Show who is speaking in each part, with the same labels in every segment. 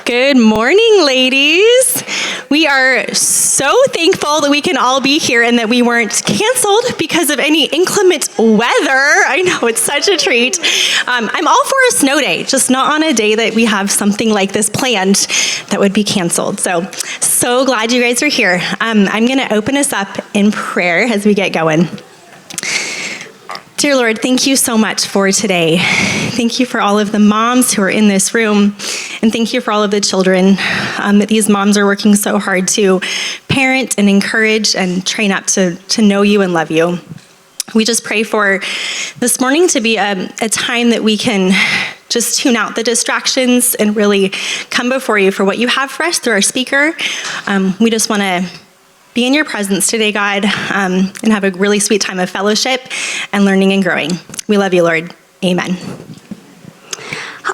Speaker 1: Good morning, ladies. We are so thankful that we can all be here and that we weren't canceled because of any inclement weather. I know, it's such a treat. I'm all for a snow day, just not on a day that we have something like this planned that would be canceled. So glad you guys are here. I'm going to open us up in prayer as we get going. Dear Lord, thank you so much for today. Thank you for all of the moms who are in this room, and thank you for all of the children that these moms are working so hard to parent and encourage and train up to know you and love you. We just pray for this morning to be a time that we can just tune out the distractions and really come before you for what you have for us through our speaker. We just want to be in your presence today, God, and have a really sweet time of fellowship and learning and growing. We love you, Lord. Amen.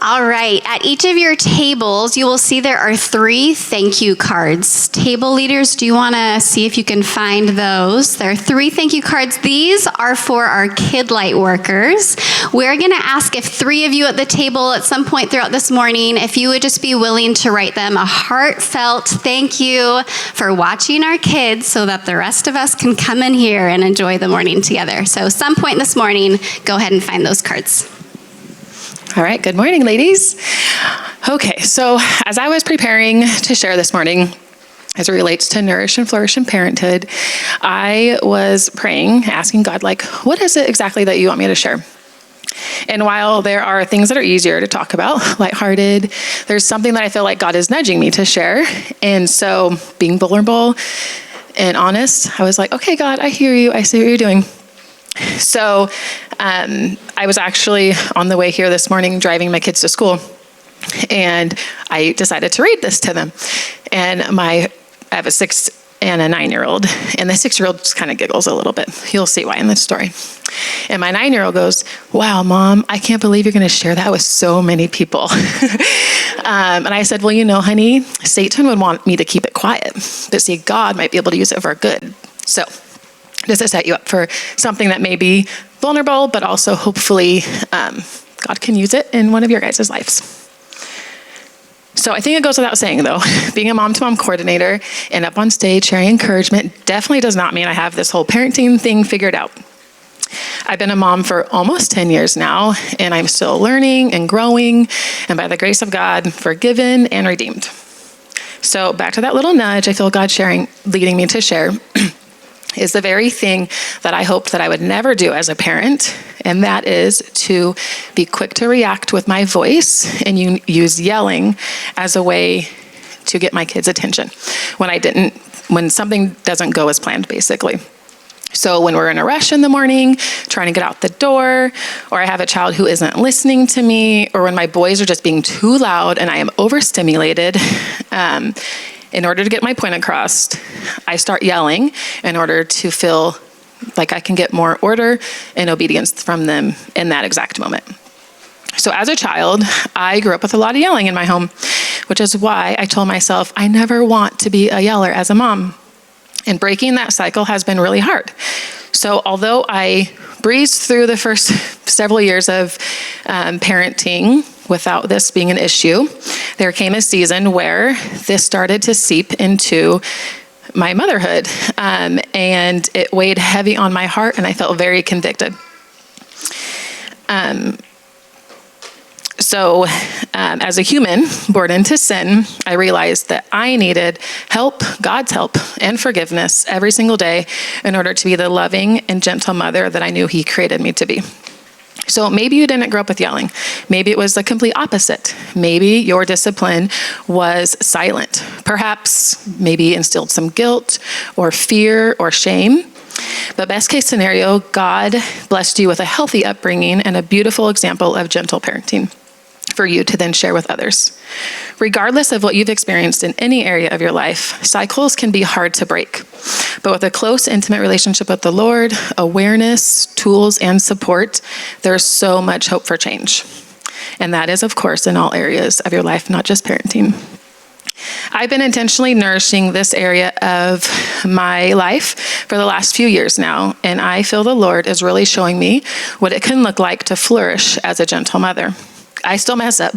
Speaker 2: All right, at each of your tables, you will see there are 3 thank you cards. Table leaders, do you want to see if you can find those? There are 3 thank you cards. These are for our Kid Light workers. We're going to ask if 3 of you at the table at some point throughout this morning, if you would just be willing to write them a heartfelt thank you for watching our kids so that the rest of us can come in here and enjoy the morning together. So some point this morning, go ahead and find those cards.
Speaker 3: All right, good morning, ladies. Okay, so as I was preparing to share this morning, as it relates to Nourish and Flourish and parenthood, I was praying, asking God, what is it exactly that you want me to share? And while there are things that are easier to talk about, lighthearted, there's something that I feel like God is nudging me to share. And so being vulnerable and honest, I was like, okay, God, I hear you. I see what you're doing. So I was actually on the way here this morning driving my kids to school, and I decided to read this to them. And I have a 6 and a 9-year-old, and the 6-year-old just kind of giggles a little bit. You'll see why in this story. And my 9-year-old goes, "Wow, Mom, I can't believe you're going to share that with so many people." And I said, "Well, honey, Satan would want me to keep it quiet, but see, God might be able to use it for good. So just to set you up for something that may be vulnerable, but also hopefully God can use it in one of your guys' lives." So I think it goes without saying, though, being a mom-to-mom coordinator and up on stage sharing encouragement definitely does not mean I have this whole parenting thing figured out. I've been a mom for almost 10 years now, and I'm still learning and growing, and by the grace of God, forgiven and redeemed. So back to that little nudge I feel God leading me to share is the very thing that I hoped that I would never do as a parent, and that is to be quick to react with my voice and use yelling as a way to get my kids' attention when something doesn't go as planned, basically. So when we're in a rush in the morning, trying to get out the door, or I have a child who isn't listening to me, or when my boys are just being too loud and I am overstimulated, in order to get my point across, I start yelling in order to feel like I can get more order and obedience from them in that exact moment. So as a child, I grew up with a lot of yelling in my home, which is why I told myself I never want to be a yeller as a mom. And breaking that cycle has been really hard. So although I breezed through the first several years of parenting without this being an issue, there came a season where this started to seep into my motherhood, and it weighed heavy on my heart, and I felt very convicted. So as a human born into sin, I realized that I needed help, God's help, and forgiveness every single day in order to be the loving and gentle mother that I knew He created me to be. So maybe you didn't grow up with yelling. Maybe it was the complete opposite. Maybe your discipline was silent. Perhaps maybe instilled some guilt or fear or shame. But best case scenario, God blessed you with a healthy upbringing and a beautiful example of gentle parenting for you to then share with others. Regardless of what you've experienced in any area of your life, cycles can be hard to break. But with a close, intimate relationship with the Lord, awareness, tools, and support, there's so much hope for change. And that is, of course, in all areas of your life, not just parenting. I've been intentionally nourishing this area of my life for the last few years now, and I feel the Lord is really showing me what it can look like to flourish as a gentle mother. I still mess up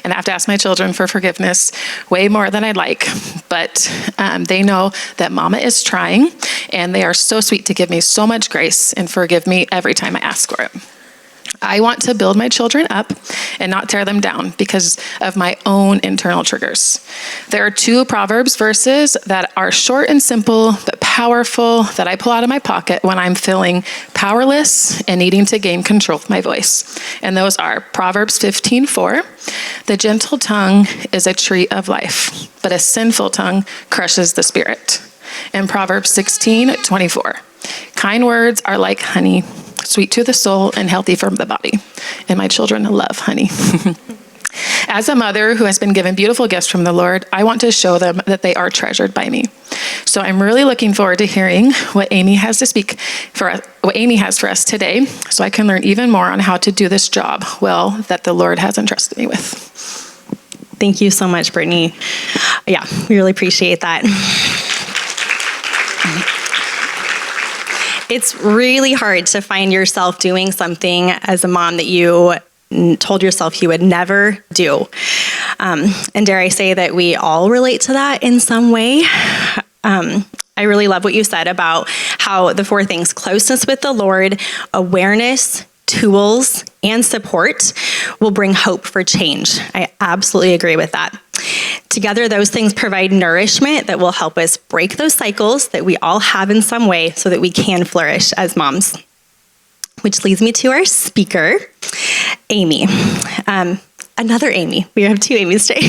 Speaker 3: and I have to ask my children for forgiveness way more than I'd like. But they know that Mama is trying, and they are so sweet to give me so much grace and forgive me every time I ask for it. I want to build my children up and not tear them down because of my own internal triggers. There are 2 Proverbs verses that are short and simple, but powerful, that I pull out of my pocket when I'm feeling powerless and needing to gain control of my voice. And those are Proverbs 15:4. The gentle tongue is a tree of life, but a sinful tongue crushes the spirit. And Proverbs 16:24. Kind words are like honey, sweet to the soul and healthy for the body. And my children love honey. As a mother who has been given beautiful gifts from the Lord, I want to show them that they are treasured by me. So I'm really looking forward to hearing what Amy has for us today, so I can learn even more on how to do this job well that the Lord has entrusted me with.
Speaker 1: Thank you so much, Brittany. Yeah, we really appreciate that. It's really hard to find yourself doing something as a mom that you told yourself you would never do. And dare I say that we all relate to that in some way. I really love what you said about how the 4 things: closeness with the Lord, awareness, tools, and support will bring hope for change. I absolutely agree with that. Together, those things provide nourishment that will help us break those cycles that we all have in some way so that we can flourish as moms. Which leads me to our speaker, Amy. Another Amy. We have 2 Amys today.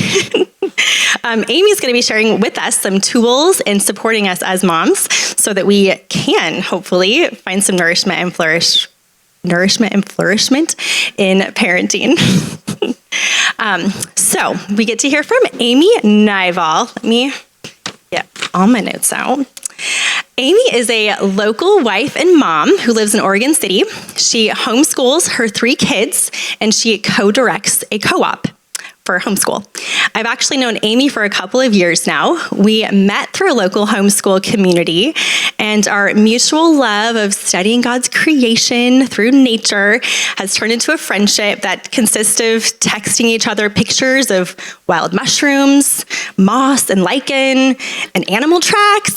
Speaker 1: Amy's going to be sharing with us some tools and supporting us as moms so that we can hopefully find some nourishment and flourishment in parenting. So we get to hear from Amy Nyvall. Let me get all my notes out. Amy is a local wife and mom who lives in Oregon City. She homeschools her 3 kids, and she co-directs a co-op for homeschool. I've actually known Amy for a couple of years now. We met through a local homeschool community, and our mutual love of studying God's creation through nature has turned into a friendship that consists of texting each other pictures of wild mushrooms, moss and lichen, and animal tracks.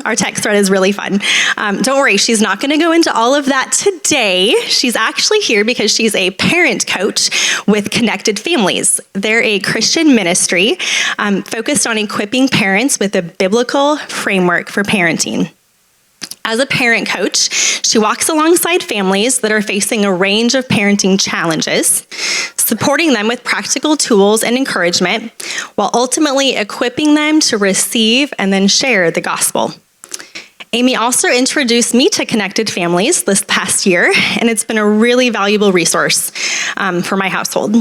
Speaker 1: Our text thread is really fun. Don't worry, she's not going to go into all of that today. She's actually here because she's a parent coach with Connected Families. They're a Christian ministry focused on equipping parents with a biblical framework for parenting. As a parent coach, she walks alongside families that are facing a range of parenting challenges, supporting them with practical tools and encouragement, while ultimately equipping them to receive and then share the gospel. Amy also introduced me to Connected Families this past year, and it's been a really valuable resource for my household.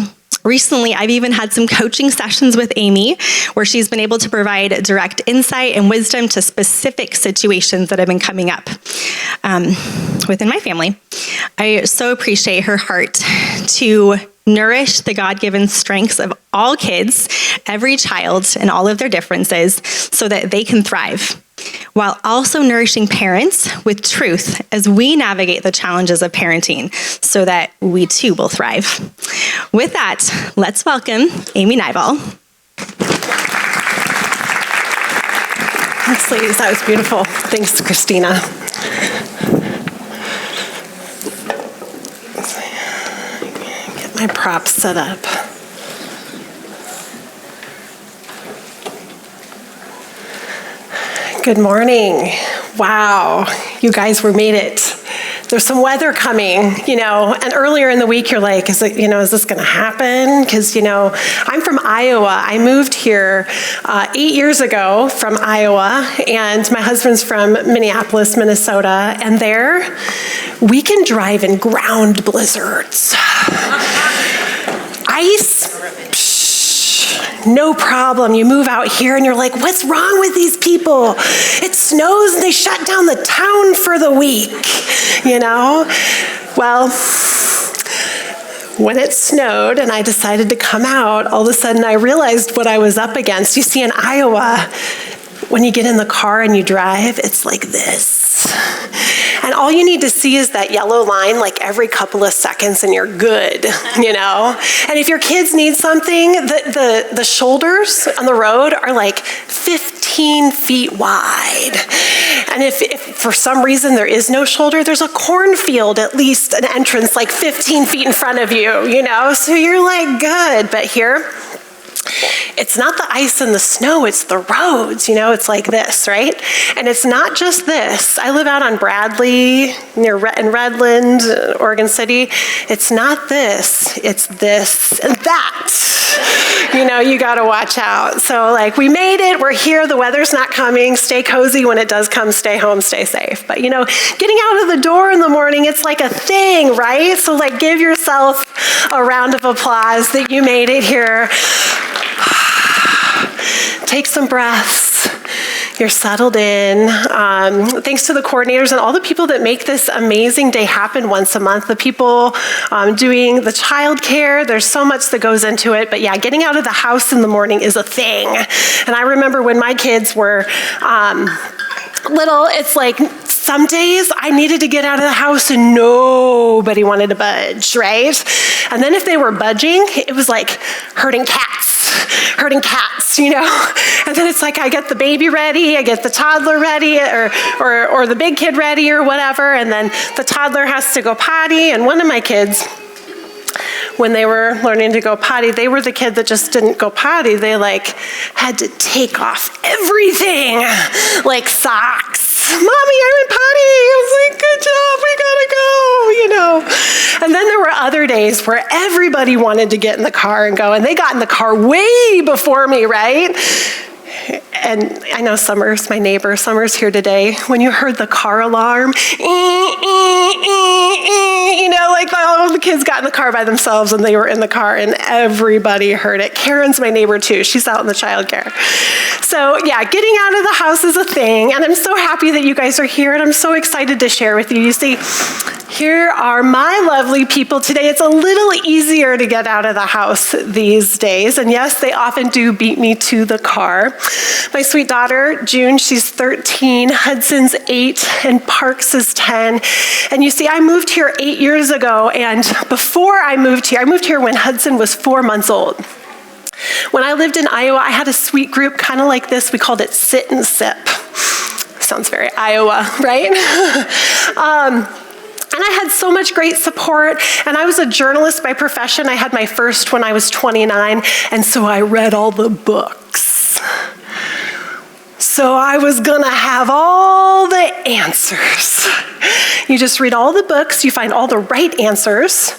Speaker 1: Recently, I've even had some coaching sessions with Amy where she's been able to provide direct insight and wisdom to specific situations that have been coming up within my family. I so appreciate her heart to nourish the God-given strengths of all kids, every child, and all of their differences so that they can thrive, while also nourishing parents with truth as we navigate the challenges of parenting so that we too will thrive. With that, let's welcome Amy Nyvall.
Speaker 4: Thanks, ladies. That was beautiful. Thanks, Christina. Get my props set up. Good morning. Wow, you guys made it. There's some weather coming, and earlier in the week you're like, is this going to happen? Because, I'm from Iowa. I moved here 8 years ago from Iowa, and my husband's from Minneapolis, Minnesota, and there we can drive in ground blizzards. Ice, no problem. You move out here and you're like, what's wrong with these people? It snows and they shut down the town for the week, Well, when it snowed and I decided to come out, all of a sudden I realized what I was up against. You see, in Iowa, when you get in the car and you drive, it's like this. minutes. And all you need to see is that yellow line like every couple of seconds and you're good, you know? And if your kids need something, the shoulders on the road are like 15 feet wide. And if for some reason there is no shoulder, there's a cornfield, at least an entrance like 15 feet in front of you, you know? So you're like good. But here, it's not the ice and the snow, it's the roads, you know, it's like this, right? And it's not just this. I live out on Bradley, in Redland, Oregon City. It's not this, it's this and that. You know, you gotta watch out. So like, we made it, we're here, the weather's not coming, stay cozy when it does come, stay home, stay safe. But you know, getting out of the door in the morning, it's like a thing, right? So like, give yourself a round of applause that you made it here. Take some breaths. You're settled in. Thanks to the coordinators and all the people that make this amazing day happen once a month. The people doing the childcare, there's so much that goes into it. But yeah, getting out of the house in the morning is a thing. And I remember when my kids were little, it's like some days I needed to get out of the house and nobody wanted to budge, right? And then if they were budging, it was like herding cats, you know? And then it's like I get the baby ready, I get the toddler ready, or the big kid ready or whatever, and then the toddler has to go potty. And one of my kids, when they were learning to go potty, they were the kid that just didn't go potty. They like had to take off everything, like socks. Mommy, I'm in potty. I was like, good job, we gotta go, you know. And then there were other days where everybody wanted to get in the car and go, and they got in the car way before me, right? And I know Summers, my neighbor, Summers here today, when you heard the car alarm, you know, like all the kids got in the car by themselves and they were in the car and everybody heard it. Karen's my neighbor too. She's out in the childcare. So yeah, getting out of the house is a thing. And I'm so happy that you guys are here and I'm so excited to share with you. You see, here are my lovely people today. It's a little easier to get out of the house these days. And yes, they often do beat me to the car. My sweet daughter, June, she's 13, Hudson's 8, and Parks is 10. And you see, I moved here 8 years ago, and before I moved here when Hudson was 4 months old. When I lived in Iowa, I had a sweet group kind of like this. We called it Sit and Sip. Sounds very Iowa, right? And I had so much great support, and I was a journalist by profession. I had my first when I was 29, and so I read all the books. So I was gonna have all the answers. You just read all the books, you find all the right answers,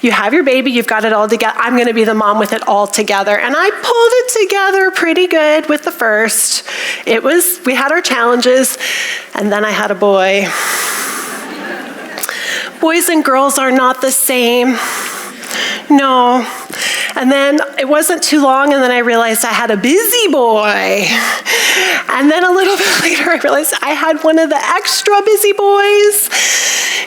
Speaker 4: you have your baby, you've got it all together. I'm gonna be the mom with it all together. And I pulled it together pretty good with the first. We had our challenges, and then I had a boy. Boys and girls are not the same. No. And then it wasn't too long, and then I realized I had a busy boy. And then a little bit later, I realized I had one of the extra busy boys.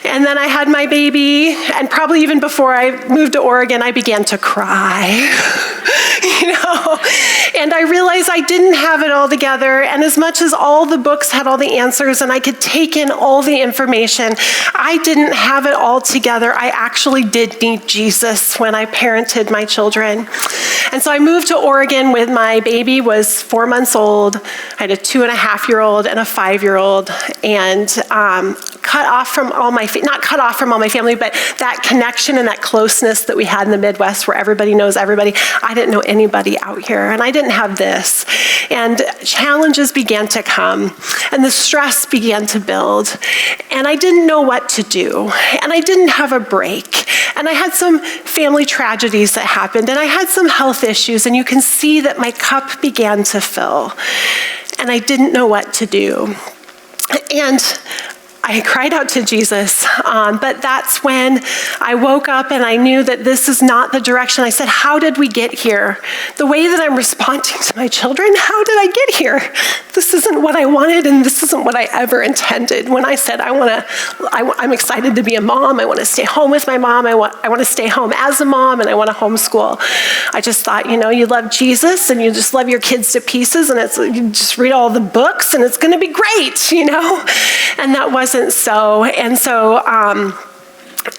Speaker 4: And then I had my baby, and probably even before I moved to Oregon, I began to cry. You know? And I realized I didn't have it all together, and as much as all the books had all the answers and I could take in all the information, I didn't have it all together. I actually did need Jesus when I parented my children. And so I moved to Oregon when my baby was 4 months old. I had a 2.5-year-old and a 5-year-old, and cut off from all my, not cut off from all my family, but that connection and that closeness that we had in the Midwest where everybody knows everybody. I didn't know anybody out here, and I didn't have this. And challenges began to come, and the stress began to build, and I didn't know what to do, and I didn't have a break, and I had some family tragedies that happened, and I had some health issues, and you can see that my cup began to fill, and I didn't know what to do. And I cried out to Jesus. But that's when I woke up and I knew that this is not the direction. I said, how did we get here? The way that I'm responding to my children, how did I get here? This isn't what I wanted, and this isn't what I ever intended. When I said I'm excited to be a mom, I want to stay home with my mom, I want to stay home as a mom, and I want to homeschool. I just thought, you love Jesus and you just love your kids to pieces, and you just read all the books and it's going to be great, And that wasn't so. And so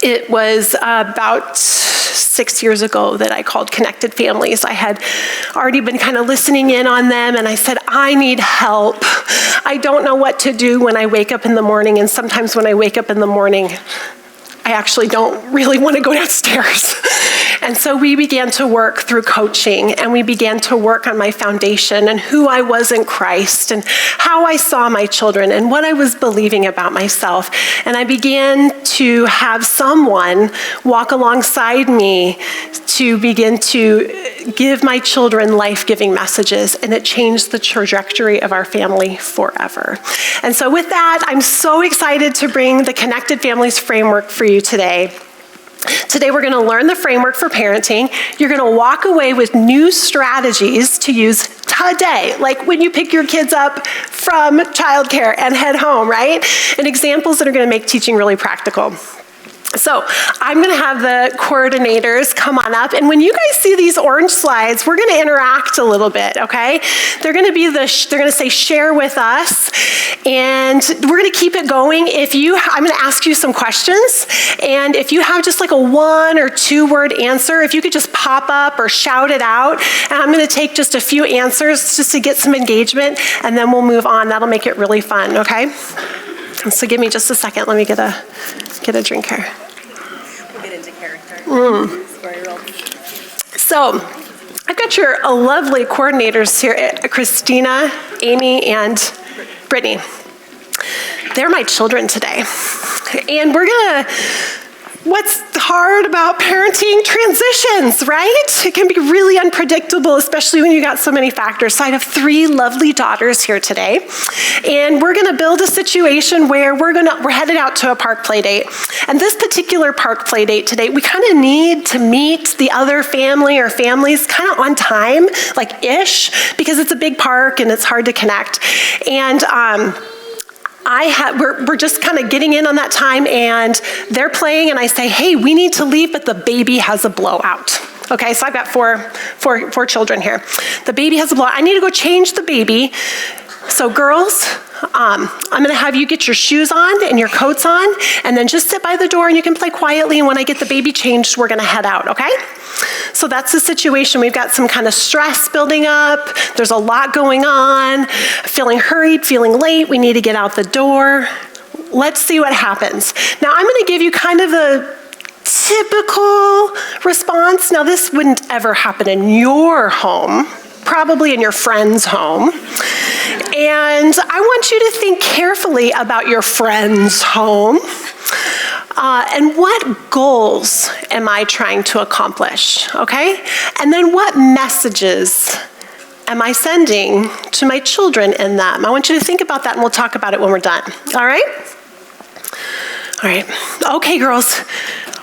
Speaker 4: it was about 6 years ago that I called Connected Families. I had already been kind of listening in on them, and I said, I need help. I don't know what to do when I wake up in the morning, and sometimes when I wake up in the morning, I actually don't really want to go downstairs. And so we began to work through coaching, and we began to work on my foundation and who I was in Christ and how I saw my children and what I was believing about myself. And I began to have someone walk alongside me to begin to give my children life-giving messages, and it changed the trajectory of our family forever. And so with that, I'm so excited to bring the Connected Families framework for you today. Today we're going to learn the framework for parenting. You're going to walk away with new strategies to use today, like when you pick your kids up from childcare and head home, right? And examples that are going to make teaching really practical. So I'm going to have the coordinators come on up, and when you guys see these orange slides, we're going to interact a little bit, okay? They're going to say share with us, and we're going to keep it going. I'm going to ask you some questions, and if you have just like a 1 or 2 word answer, if you could just pop up or shout it out, and I'm going to take just a few answers just to get some engagement, and then we'll move on. That'll make it really fun, okay? So give me just a second. Let me get a drink here.
Speaker 1: We'll get into character.
Speaker 4: So I've got your lovely coordinators here, Christina, Amy, and Brittany. They're my children today. And what's hard about parenting? Transitions, right? It can be really unpredictable, especially when you got so many factors. So I have 3 lovely daughters here today, and we're gonna build a situation where we're headed out to a park play date. And this particular park play date today, we kind of need to meet the other family or families kind of on time, like ish, because it's a big park and it's hard to connect. And we're just kind of getting in on that time, and they're playing, and I say, hey, we need to leave, but the baby has a blowout. Okay, so I've got four children here. The baby has a blowout. I need to go change the baby. So girls, I'm gonna have you get your shoes on and your coats on, and then just sit by the door and you can play quietly, and when I get the baby changed, we're gonna head out, okay? So that's the situation. We've got some kind of stress building up. There's a lot going on. Feeling hurried, feeling late. We need to get out the door. Let's see what happens. Now I'm gonna give you kind of a typical response. Now this wouldn't ever happen in your home, probably in your friend's home. And I want you to think carefully about your friend's home. And what goals am I trying to accomplish, okay? And then what messages am I sending to my children in them? I want you to think about that, and we'll talk about it when we're done, all right? All right, okay, girls.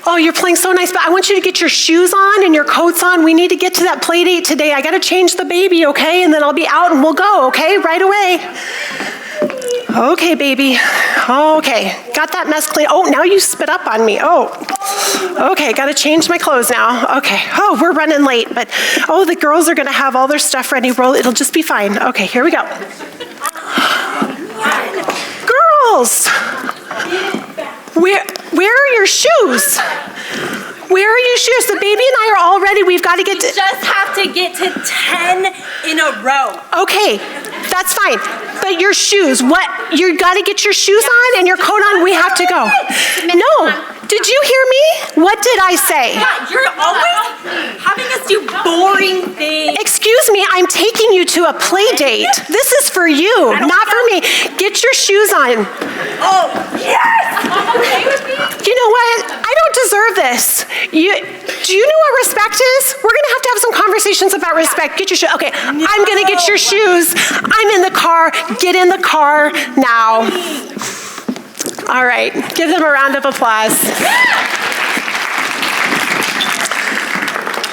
Speaker 4: Oh, you're playing so nice, but I want you to get your shoes on and your coats on. We need to get to that play date today. I gotta change the baby, okay? And then I'll be out and we'll go, okay? Right away. Okay, baby. Okay, got that mess clean. Oh, now you spit up on me. Oh, okay, gotta change my clothes now. Okay, oh, we're running late, but the girls are gonna have all their stuff ready. It'll just be fine. Okay, here we go. Girls, where are your shoes? Where are your shoes? The baby and I are all ready. We've got to get to...
Speaker 5: just have to get to 10 in a row.
Speaker 4: Okay, that's fine. But your shoes, you got to get your shoes on and your coat on. We have to go. No. Did you hear me? What did I say?
Speaker 5: Yeah, you're always having us do boring things.
Speaker 4: Excuse me, I'm taking you to a play date. This is for you, not for me. Get your shoes on.
Speaker 5: Oh, yes! Okay with me?
Speaker 4: You know what? I don't deserve this. Do you know what respect is? We're going to have some conversations about respect. Get your shoes. Okay, no. I'm going to get your shoes. I'm in the car. Get in the car now. All right, give them a round of applause.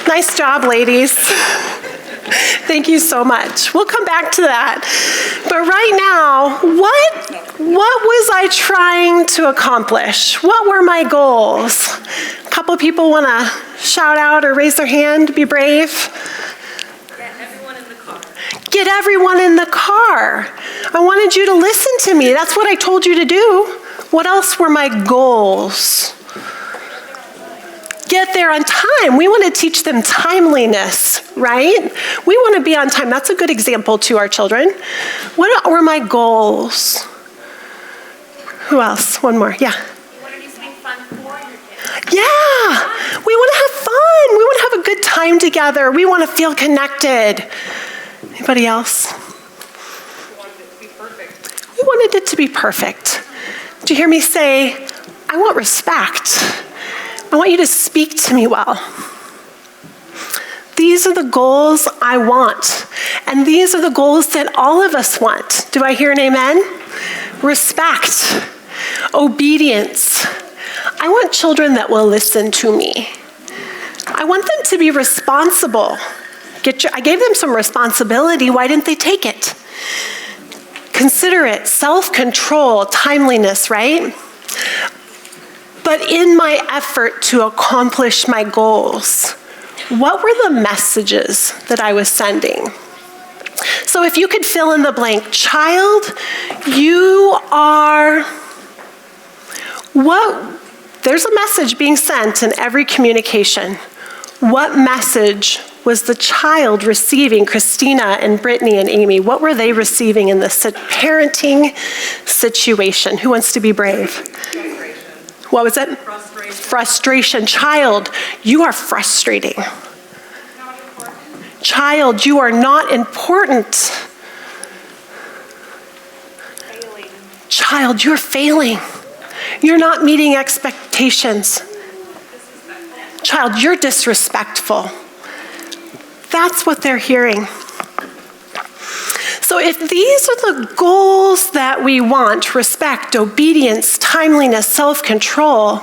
Speaker 4: Nice job, ladies. Thank you so much. We'll come back to that. But right now, what was I trying to accomplish? What were my goals? A couple people want to shout out or raise their hand, be brave.
Speaker 5: Get everyone in the car.
Speaker 4: Get everyone in the car. I wanted you to listen to me. That's what I told you to do. What else were my goals? Get there on time. We want to teach them timeliness, right? We want to be on time. That's a good example to our children. What were my goals? Who else? One more. Yeah.
Speaker 5: You want to do something fun for your kids.
Speaker 4: Yeah. We want to have fun. We want to have a good time together. We want to feel connected. Anybody else?
Speaker 5: You wanted it to be perfect.
Speaker 4: We wanted it to be perfect. Did you hear me say, I want respect. I want you to speak to me well. These are the goals I want. And these are the goals that all of us want. Do I hear an amen? Respect, obedience. I want children that will listen to me. I want them to be responsible. I gave them some responsibility. Why didn't they take it? Considerate, self-control, timeliness, right? But in my effort to accomplish my goals, what were the messages that I was sending? So if you could fill in the blank, child, you are what? There's a message being sent in every communication. What message was the child receiving? Christina and Brittany and Amy, what were they receiving in this parenting situation? Who wants to be brave? What was it?
Speaker 5: Frustration.
Speaker 4: Frustration. Child, you are frustrating.
Speaker 5: Not important.
Speaker 4: Child, you are not important.
Speaker 5: Failing.
Speaker 4: Child, you're failing. You're not meeting expectations. Child, you're disrespectful. That's what they're hearing. So if these are the goals that we want, respect, obedience, timeliness, self-control,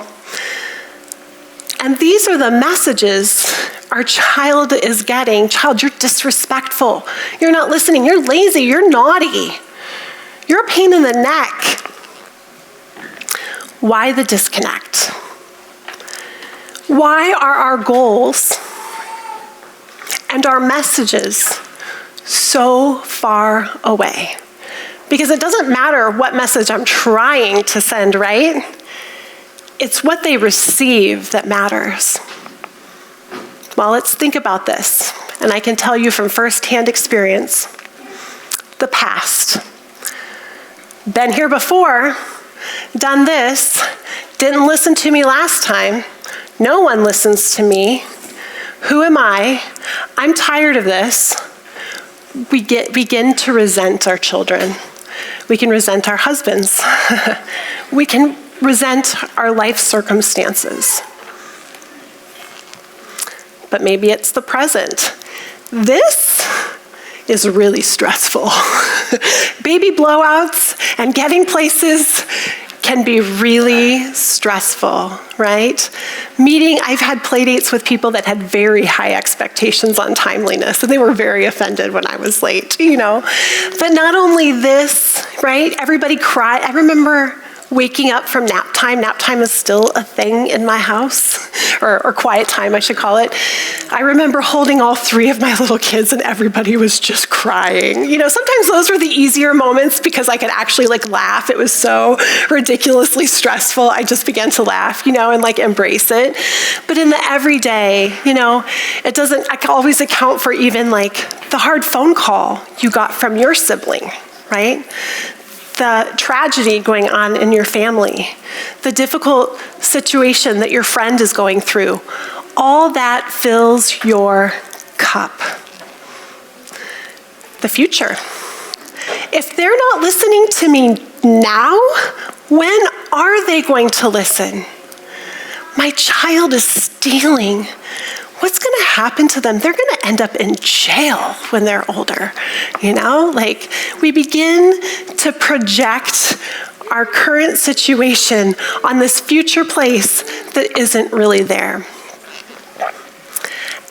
Speaker 4: and these are the messages our child is getting, child, you're disrespectful. You're not listening. You're lazy. You're naughty. You're a pain in the neck. Why the disconnect? Why are our goals and our messages so far away? Because it doesn't matter what message I'm trying to send, right? It's what they receive that matters. Well, let's think about this. And I can tell you from firsthand experience, the past. Been here before, done this, didn't listen to me last time. No one listens to me. Who am I? I'm tired of this. We begin to resent our children. We can resent our husbands. We can resent our life circumstances. But maybe it's the present. This is really stressful. Baby blowouts and getting places can be really stressful, right? I've had play dates with people that had very high expectations on timeliness, and they were very offended when I was late, But not only this, right? Everybody cried. I remember waking up from nap time. Nap time is still a thing in my house, or quiet time, I should call it. I remember holding all three of my little kids and everybody was just crying. Sometimes those were the easier moments because I could actually laugh. It was so ridiculously stressful. I just began to laugh, and embrace it. But in the everyday, it doesn't always account for even the hard phone call you got from your sibling, right? The tragedy going on in your family, the difficult situation that your friend is going through, all that fills your cup. The future. If they're not listening to me now, when are they going to listen? My child is stealing. What's going to happen to them? They're going to end up in jail when they're older. We begin to project our current situation on this future place that isn't really there.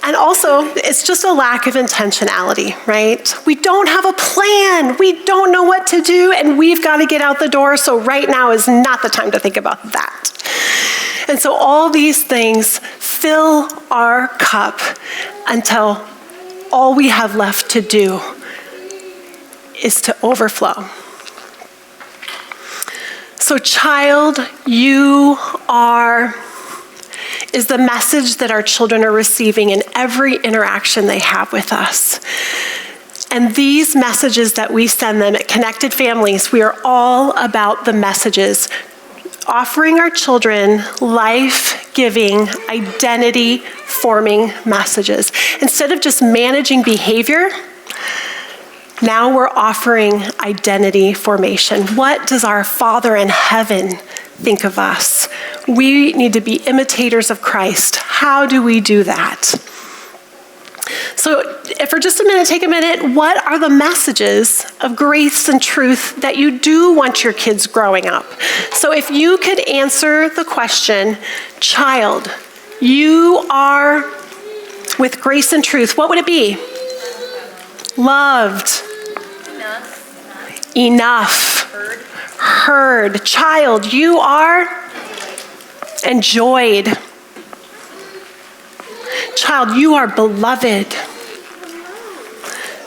Speaker 4: And also, it's just a lack of intentionality, right? We don't have a plan. We don't know what to do, and we've got to get out the door, so right now is not the time to think about that. And so all these things fill our cup until all we have left to do is to overflow. So, child, you are is the message that our children are receiving in every interaction they have with us. And these messages that we send them at Connected Families, we are all about the messages, offering our children life-giving, identity-forming messages. Instead of just managing behavior, now we're offering identity formation. What does our Father in heaven think of us? We need to be imitators of Christ. How do we do that? So if for just a minute, take a minute, what are the messages of grace and truth that you do want your kids growing up? So if you could answer the question, child, you are with grace and truth, what would it be? Loved. Enough. Heard. Child, you are enjoyed. Child, you are beloved.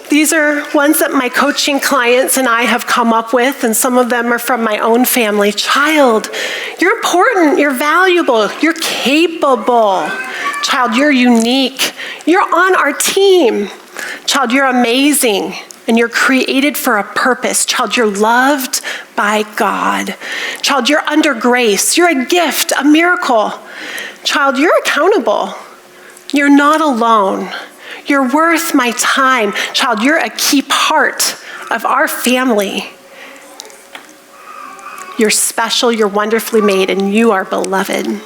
Speaker 4: These are ones that my coaching clients and I have come up with, and some of them are from my own family. Child, you're important, you're valuable, you're capable. Child, you're unique. You're on our team. Child, you're amazing. And you're created for a purpose. Child, you're loved by God. Child, you're under grace. You're a gift, a miracle. Child, you're accountable. You're not alone. You're worth my time. Child, you're a key part of our family. You're special, you're wonderfully made, and you are beloved.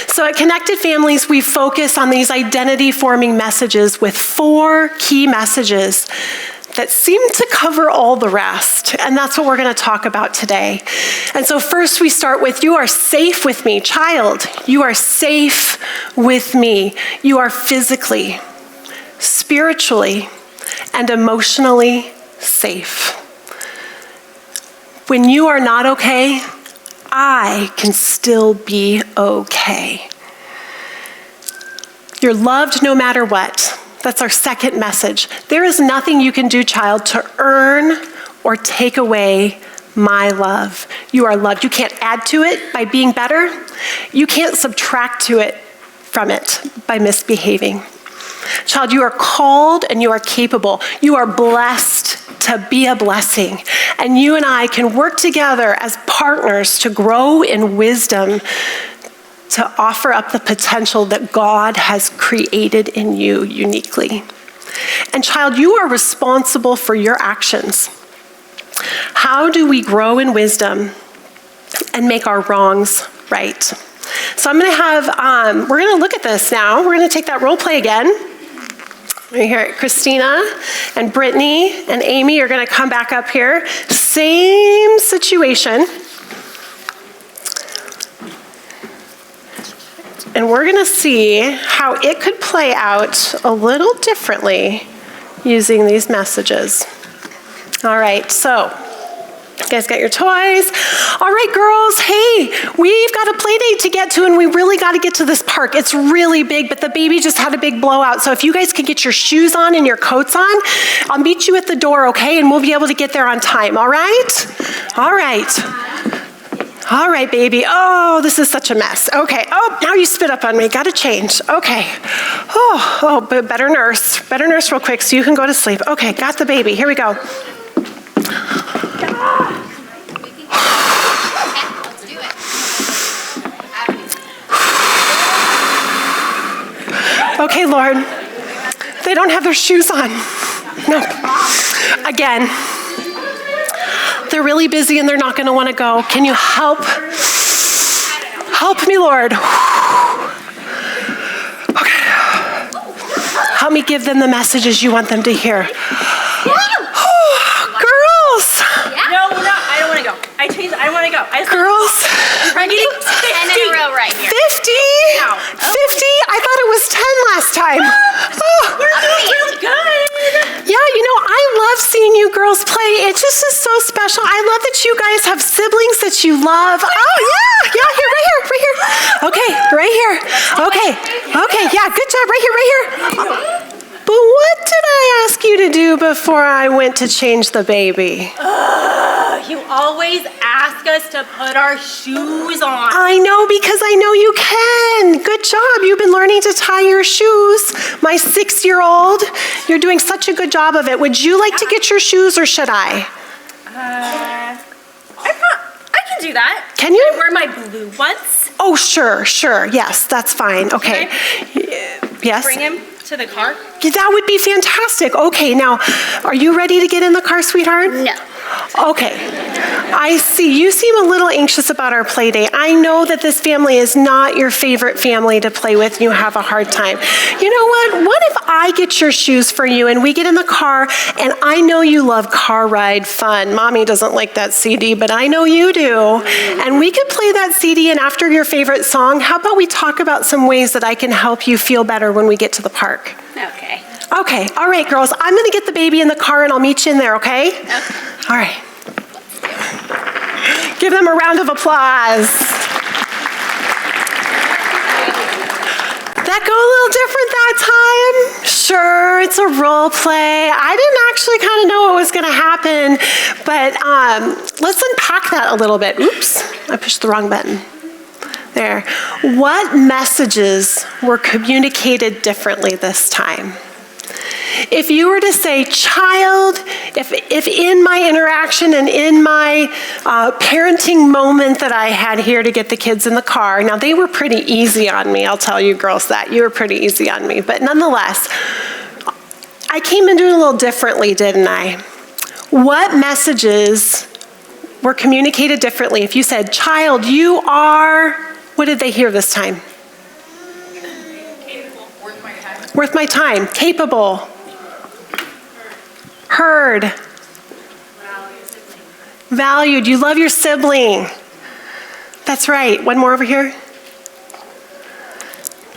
Speaker 4: So at Connected Families, we focus on these identity-forming messages with 4 key messages that seem to cover all the rest. And that's what we're going to talk about today. And so first we start with, you are safe with me. Child, you are safe with me. You are physically, spiritually, and emotionally safe. When you are not okay, I can still be okay. You're loved no matter what. That's our second message. There is nothing you can do, child, to earn or take away my love. You are loved. You can't add to it by being better. You can't subtract from it by misbehaving. Child, you are called and you are capable. You are blessed to be a blessing. And you and I can work together as partners to grow in wisdom, to offer up the potential that God has created in you uniquely. And child, you are responsible for your actions. How do we grow in wisdom and make our wrongs right? So I'm going to have, we're going to look at this now. We're going to take that role play again. Right here, Christina and Brittany and Amy are going to come back up here. Same situation. And we're going to see how it could play out a little differently using these messages. All right, so you guys got your toys? All right, girls, hey, we've got a play date to get to, and we really got to get to this park. It's really big, but the baby just had a big blowout. So if you guys can get your shoes on and your coats on, I'll meet you at the door, okay? And we'll be able to get there on time, all right? All right. All right, baby. Oh, this is such a mess. Okay. Oh, now you spit up on me. Got to change. Okay. Oh, but better nurse real quick so you can go to sleep. Okay, got the baby. Here we go. Okay, Lord. They don't have their shoes on. No. Again. They're really busy and they're not going to want to go. Can you help? Help me, Lord. Okay. Help me give them the messages you want them to hear.
Speaker 5: Yeah.
Speaker 4: Girls.
Speaker 5: Yeah. No, I don't want to go.
Speaker 4: It just is so special. I love that you guys have siblings that you love. Oh, yeah, here, right here. Okay, right here. Okay, yeah, good job, right here. But what did I ask you to do before I went to change the baby?
Speaker 5: You always ask us to put our shoes on.
Speaker 4: I know, because I know you can. Good job. You've been learning to tie your shoes. My 6-year-old, you're doing such a good job of it. Would you like to get your shoes, or should I?
Speaker 5: I can do that.
Speaker 4: Can you?
Speaker 5: I wear my blue ones.
Speaker 4: Oh, sure. Yes, that's fine. Okay. Yes?
Speaker 5: Bring him to the car.
Speaker 4: Yeah, that would be fantastic. Okay, now, are you ready to get in the car, sweetheart?
Speaker 5: No.
Speaker 4: Okay. I see. You seem a little anxious about our play date. I know that this family is not your favorite family to play with, and you have a hard time. You know what? What if I get your shoes for you, and we get in the car, and I know you love car ride fun. Mommy doesn't like that CD, but I know you do. And we could play that CD, and after your favorite song, how about we talk about some ways that I can help you feel better when we get to the park?
Speaker 5: Okay.
Speaker 4: Okay, all right, girls. I'm going to get the baby in the car, and I'll meet you in there, okay? All right. Give them a round of applause. That go a little different that time? Sure, it's a role play. I didn't actually kind of know what was going to happen, but let's unpack that a little bit. Oops, I pushed the wrong button. There. What messages were communicated differently this time? If you were to say, child, if in my interaction and in my parenting moment that I had here to get the kids in the car, now they were pretty easy on me, I'll tell you girls that. You were pretty easy on me. But nonetheless, I came into it a little differently, didn't I? What messages were communicated differently? If you said, child, you are, what did they hear this time?
Speaker 5: Capable. Worth my time.
Speaker 4: Worth my time. Capable. Heard. Valued. You love your sibling. That's right. One more over here.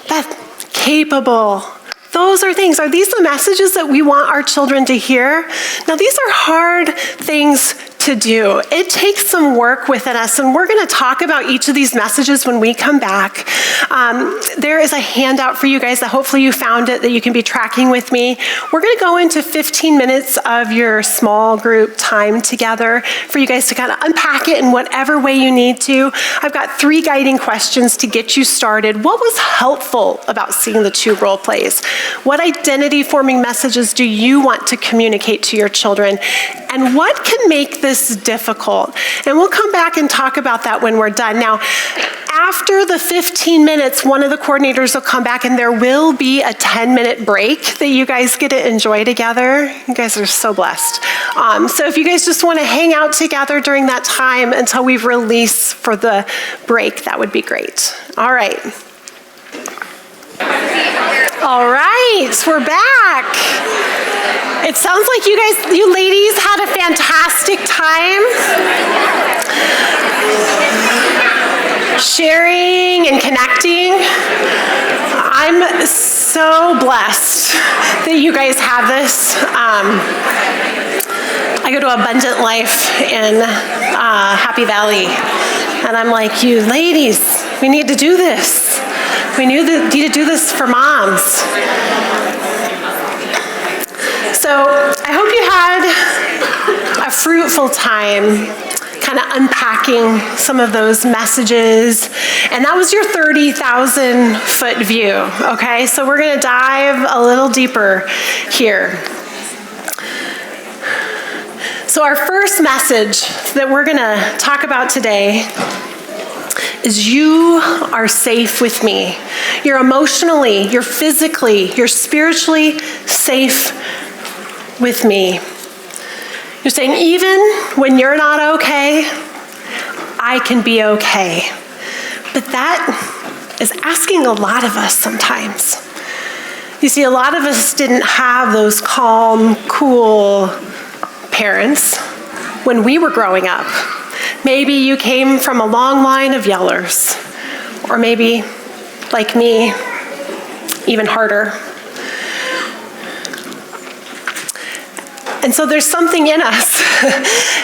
Speaker 4: That's capable. Those are things. Are these the messages that we want our children to hear? Now, these are hard things to do. It takes some work within us, and we're going to talk about each of these messages when we come back. There is a handout for you guys that hopefully you found it, that you can be tracking with me. We're going to go into 15 minutes of your small group time together for you guys to kind of unpack it in whatever way you need to. I've got 3 guiding questions to get you started. What was helpful about seeing the 2 role plays? What identity forming messages do you want to communicate to your children? And what can make this difficult? And we'll come back and talk about that when we're done. Now, after the 15 minutes, one of the coordinators will come back, and there will be a 10-minute break that you guys get to enjoy together. You guys are so blessed. So if you guys just want to hang out together during that time until we've released for the break, that would be great. All right. All right, we're back. It sounds like you ladies had a fantastic time sharing and connecting. I'm so blessed that you guys have this. I go to Abundant Life in Happy Valley, and I'm like, you ladies, we need to do this. We need to do this for moms. So I hope you had a fruitful time kind of unpacking some of those messages. And that was your 30,000 foot view, okay? So we're going to dive a little deeper here. So our first message that we're going to talk about today is you are safe with me. You're emotionally, you're physically, you're spiritually safe with me. You're saying, even when you're not okay, I can be okay. But that is asking a lot of us sometimes. You see, a lot of us didn't have those calm, cool parents when we were growing up. Maybe you came from a long line of yellers, or maybe, like me, even harder. And And so there's something in us.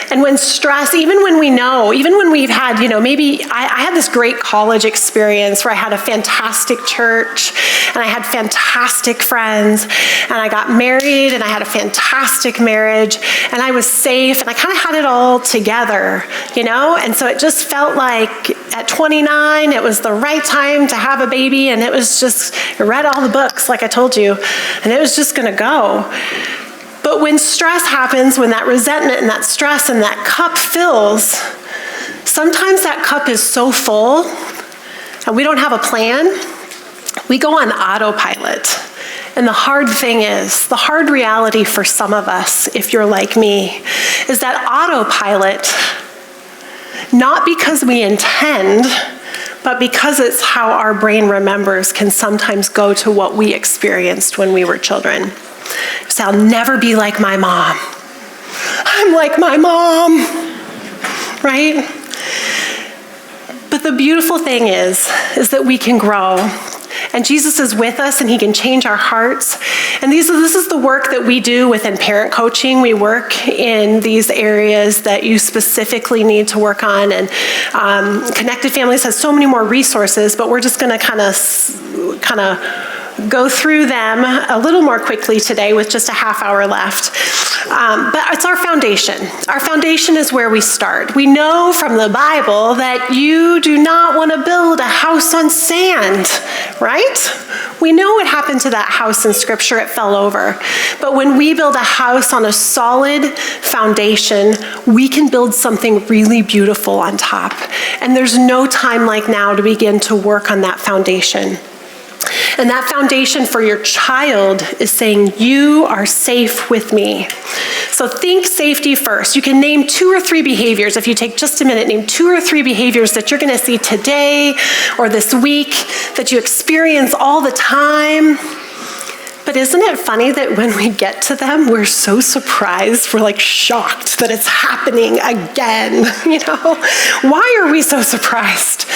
Speaker 4: And when stress, even when we know, even when we've had, maybe I had this great college experience where I had a fantastic church and I had fantastic friends and I got married and I had a fantastic marriage and I was safe and I kind of had it all together, And so it just felt like at 29, it was the right time to have a baby, and it was just, I read all the books, like I told you, and it was just going to go. But when stress happens, when that resentment and that stress and that cup fills, sometimes that cup is so full and we don't have a plan, we go on autopilot. And the hard thing is, the hard reality for some of us, if you're like me, is that autopilot, not because we intend, but because it's how our brain remembers, can sometimes go to what we experienced when we were children. So I'll never be like my mom. I'm like my mom, right? But the beautiful thing is that we can grow. And Jesus is with us and he can change our hearts. And this is the work that we do within parent coaching. We work in these areas that you specifically need to work on. And Connected Families has so many more resources, but we're just going to kind of go through them a little more quickly today with just a half hour left. But it's our foundation. Our foundation is where we start. We know from the Bible that you do not want to build a house on sand, right? We know what happened to that house in Scripture. It fell over. But when we build a house on a solid foundation, we can build something really beautiful on top. And there's no time like now to begin to work on that foundation. And that foundation for your child is saying, you are safe with me. So think safety first. You can name 2 or 3 behaviors. If you take just a minute, name 2 or 3 behaviors that you're going to see today or this week that you experience all the time. But isn't it funny that when we get to them, we're so surprised, we're like shocked that it's happening again, Why are we so surprised?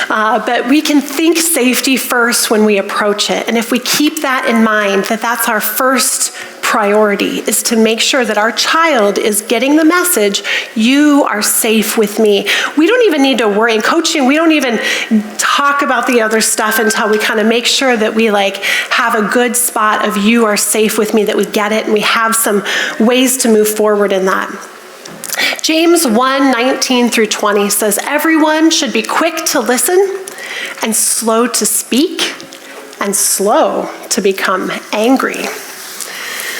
Speaker 4: But we can think safety first when we approach it. And if we keep that in mind, that's our first priority, is to make sure that our child is getting the message, you are safe with me. We don't even need to worry. In coaching, we don't even talk about the other stuff until we kind of make sure that we have a good spot of you are safe with me, that we get it, and we have some ways to move forward in that. James 1:19 through 20 says, everyone should be quick to listen and slow to speak and slow to become angry.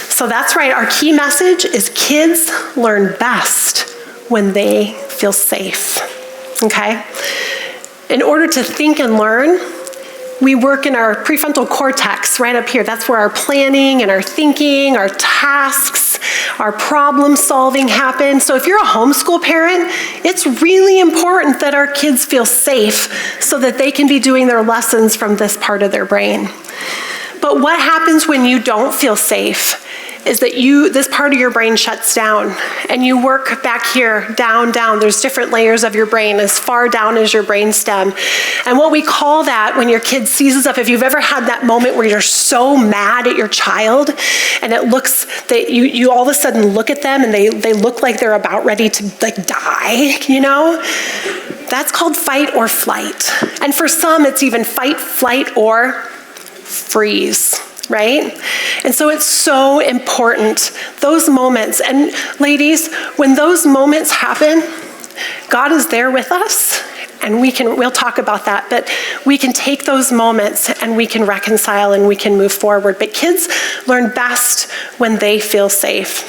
Speaker 4: So that's right, our key message is kids learn best when they feel safe, okay? In order to think and learn, we work in our prefrontal cortex right up here. That's where our planning and our thinking, our tasks, our problem solving happen. So if you're a homeschool parent, it's really important that our kids feel safe so that they can be doing their lessons from this part of their brain. But what happens when you don't feel safe is that this part of your brain shuts down and you work back here, down. There's different layers of your brain as far down as your brainstem. And what we call that when your kid seizes up, if you've ever had that moment where you're so mad at your child and it looks that you all of a sudden look at them and they look like they're about ready to die, That's called fight or flight. And for some, it's even fight, flight, or freeze. Right? And so it's so important, those moments. And ladies, when those moments happen, God is there with us, and we'll talk about that, but we can take those moments and we can reconcile and we can move forward. But kids learn best when they feel safe.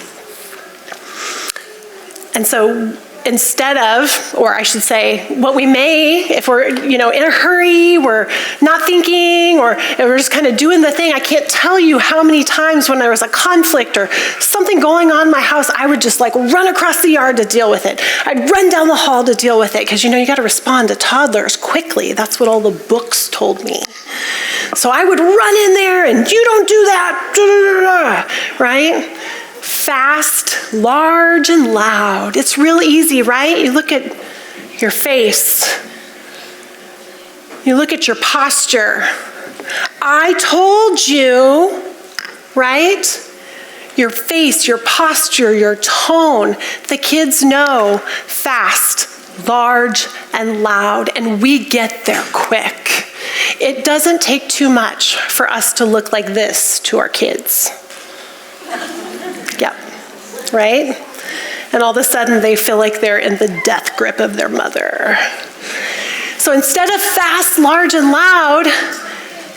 Speaker 4: And so instead of, or I should say, what we may, if we're, in a hurry, we're not thinking, or we're just kind of doing the thing. I can't tell you how many times when there was a conflict or something going on in my house, I would just run across the yard to deal with it. I'd run down the hall to deal with it, because you got to respond to toddlers quickly. That's what all the books told me. So I would run in there and you don't do that, right? Fast, large, and loud. It's real easy, right? You look at your face. You look at your posture. I told you, right? your face, your posture, your tone. The kids know fast, large, and loud, and we get there quick. It doesn't take too much for us to look like this to our kids. Yep, right? And all of a sudden they feel like they're in the death grip of their mother. So instead of fast, large, and loud,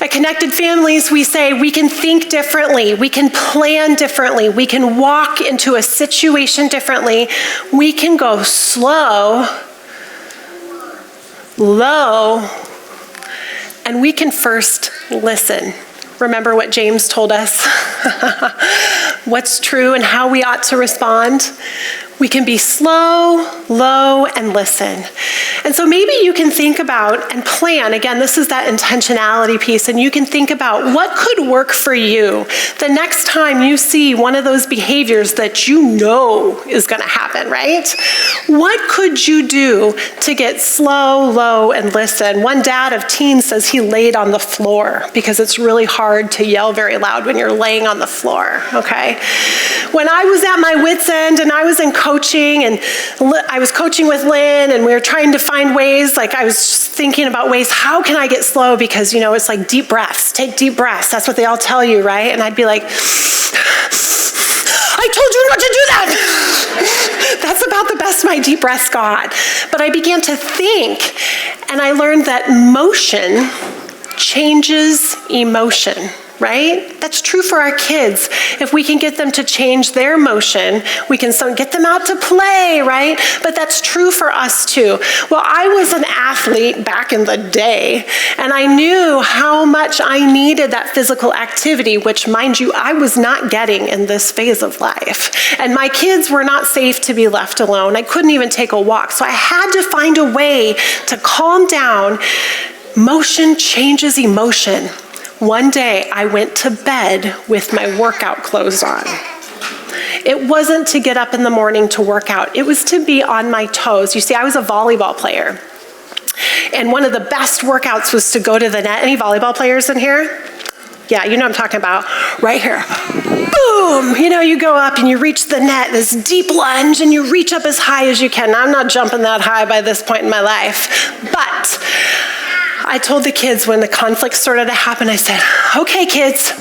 Speaker 4: at Connected Families, we say we can think differently, we can plan differently, we can walk into a situation differently, we can go slow, low, and we can first listen. Remember what James told us? What's true and how we ought to respond? We can be slow, low, and listen. And so maybe you can think about and plan. Again, this is that intentionality piece, and you can think about what could work for you the next time you see one of those behaviors that you know is going to happen, right? What could you do to get slow, low, and listen? One dad of teens says he laid on the floor because it's really hard to yell very loud when you're laying on the floor, okay? When I was at my wit's end and I was in coaching, and I was coaching with Lynn, and we were trying to find ways, like I was just thinking about ways, how can I get slow? Because, you know, it's like deep breaths, take deep breaths. That's what they all tell you, right? And I'd be like, I told you not to do that. That's about the best my deep breaths got. But I began to think, and I learned that motion changes emotion. Right? That's true for our kids. If we can get them to change their motion, we can get them out to play, right? But that's true for us too. Well, I was an athlete back in the day, and I knew how much I needed that physical activity, which, mind you, I was not getting in this phase of life. And my kids were not safe to be left alone. I couldn't even take a walk. So I had to find a way to calm down. Motion changes emotion. One day, I went to bed with my workout clothes on. It wasn't to get up in the morning to work out. It was to be on my toes. You see, I was a volleyball player. And one of the best workouts was to go to the net. Any volleyball players in here? Yeah, you know what I'm talking about. Right here. Boom! You know, you go up and you reach the net, this deep lunge, and you reach up as high as you can. Now, I'm not jumping that high by this point in my life. But I told the kids when the conflict started to happen, I said, okay, kids,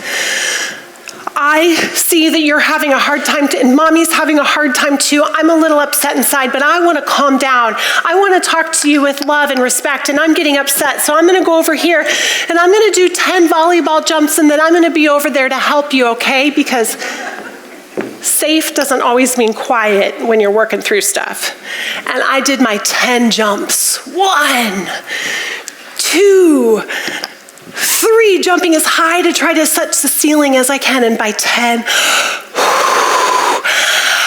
Speaker 4: I see that you're having a hard time, and mommy's having a hard time too. I'm a little upset inside, but I want to calm down. I want to talk to you with love and respect, and I'm getting upset. So I'm going to go over here, and I'm going to do 10 volleyball jumps, and then I'm going to be over there to help you, okay? Because safe doesn't always mean quiet when you're working through stuff. And I did my 10 jumps. 1, 2, 3, jumping as high to try to touch the ceiling as I can, and by 10,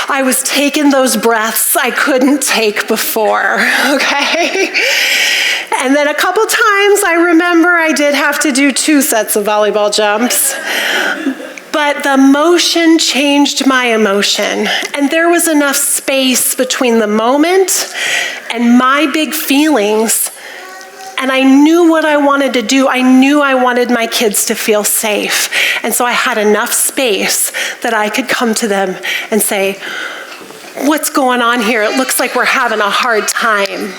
Speaker 4: I was taking those breaths I couldn't take before, okay? And then a couple times I remember I did have to do 2 sets of volleyball jumps. But the motion changed my emotion, and there was enough space between the moment and my big feelings. And I knew what I wanted to do. I knew I wanted my kids to feel safe. And so I had enough space that I could come to them and say, what's going on here? It looks like we're having a hard time.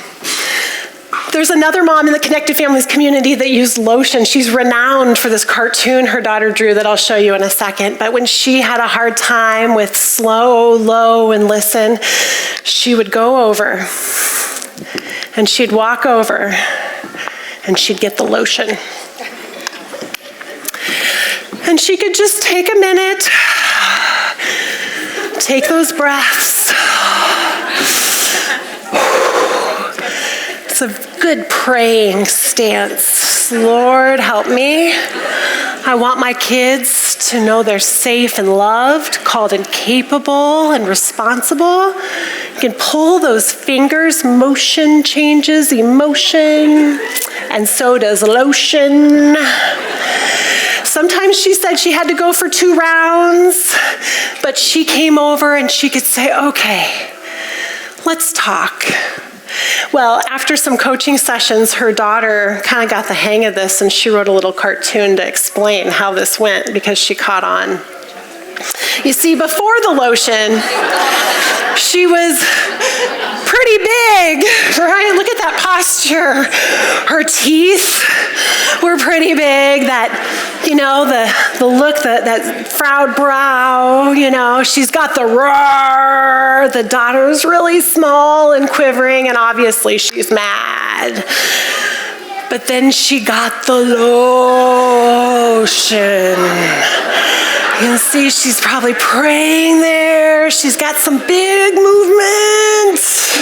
Speaker 4: There's another mom in the Connected Families community that used lotion. She's renowned for this cartoon her daughter drew that I'll show you in a second. But when she had a hard time with slow, low, and listen, she would go over and she'd walk over and she'd get the lotion. And she could just take a minute, take those breaths. It's a good praying stance. Lord, help me. I want my kids to know they're safe and loved, called and capable and responsible. You can pull those fingers. Motion changes emotion, and so does lotion. Sometimes she said she had to go for 2 rounds, but she came over and she could say, okay, let's talk. Well, after some coaching sessions, her daughter kind of got the hang of this, and she wrote a little cartoon to explain how this went because she caught on. You see, before the lotion, she was pretty big, right? Look at that posture. Her teeth were pretty big. That, the look, that frowed brow, she's got the roar. The daughter's really small and quivering, and obviously she's mad. But then she got the lotion. You can see she's probably praying there. She's got some big movements.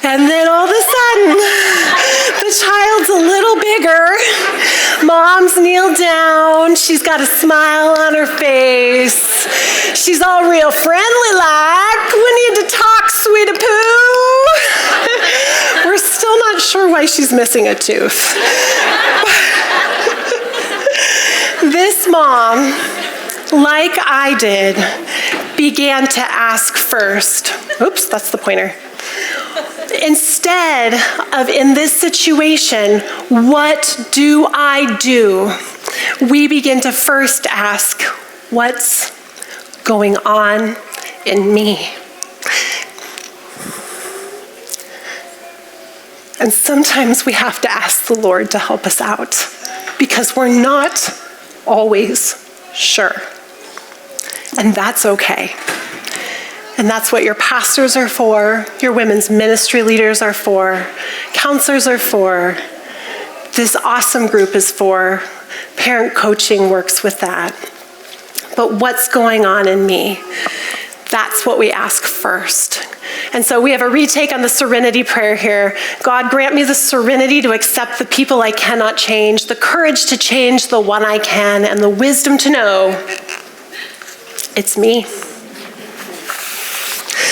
Speaker 4: And then all of a sudden, the child's a little bigger. Mom's kneeled down. She's got a smile on her face. She's all real friendly like. We need to talk, sweetie poo. We're still not sure why she's missing a tooth. This mom, like I did, began to ask first. Oops, that's the pointer. Instead of, in this situation, what do I do? We begin to first ask, what's going on in me? And sometimes we have to ask the Lord to help us out because we're not always sure. And that's okay. And that's what your pastors are for, your women's ministry leaders are for, counselors are for, this awesome group is for, parent coaching works with that. But what's going on in me? That's what we ask first. And so we have a retake on the serenity prayer here. God, grant me the serenity to accept the people I cannot change, the courage to change the one I can, and the wisdom to know it's me.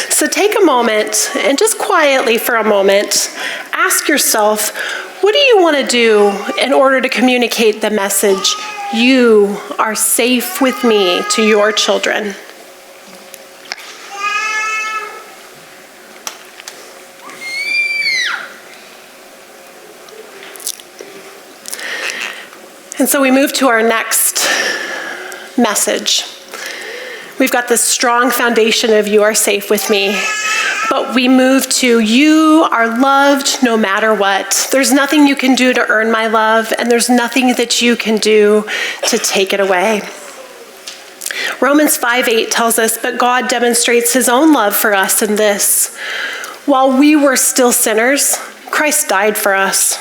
Speaker 4: So take a moment and just quietly for a moment, ask yourself, what do you want to do in order to communicate the message, you are safe with me, to your children? And so we move to our next message. We've got this strong foundation of you are safe with me, but we move to you are loved no matter what. There's nothing you can do to earn my love, and there's nothing that you can do to take it away. Romans 5:8 tells us, but God demonstrates his own love for us in this. While we were still sinners, Christ died for us.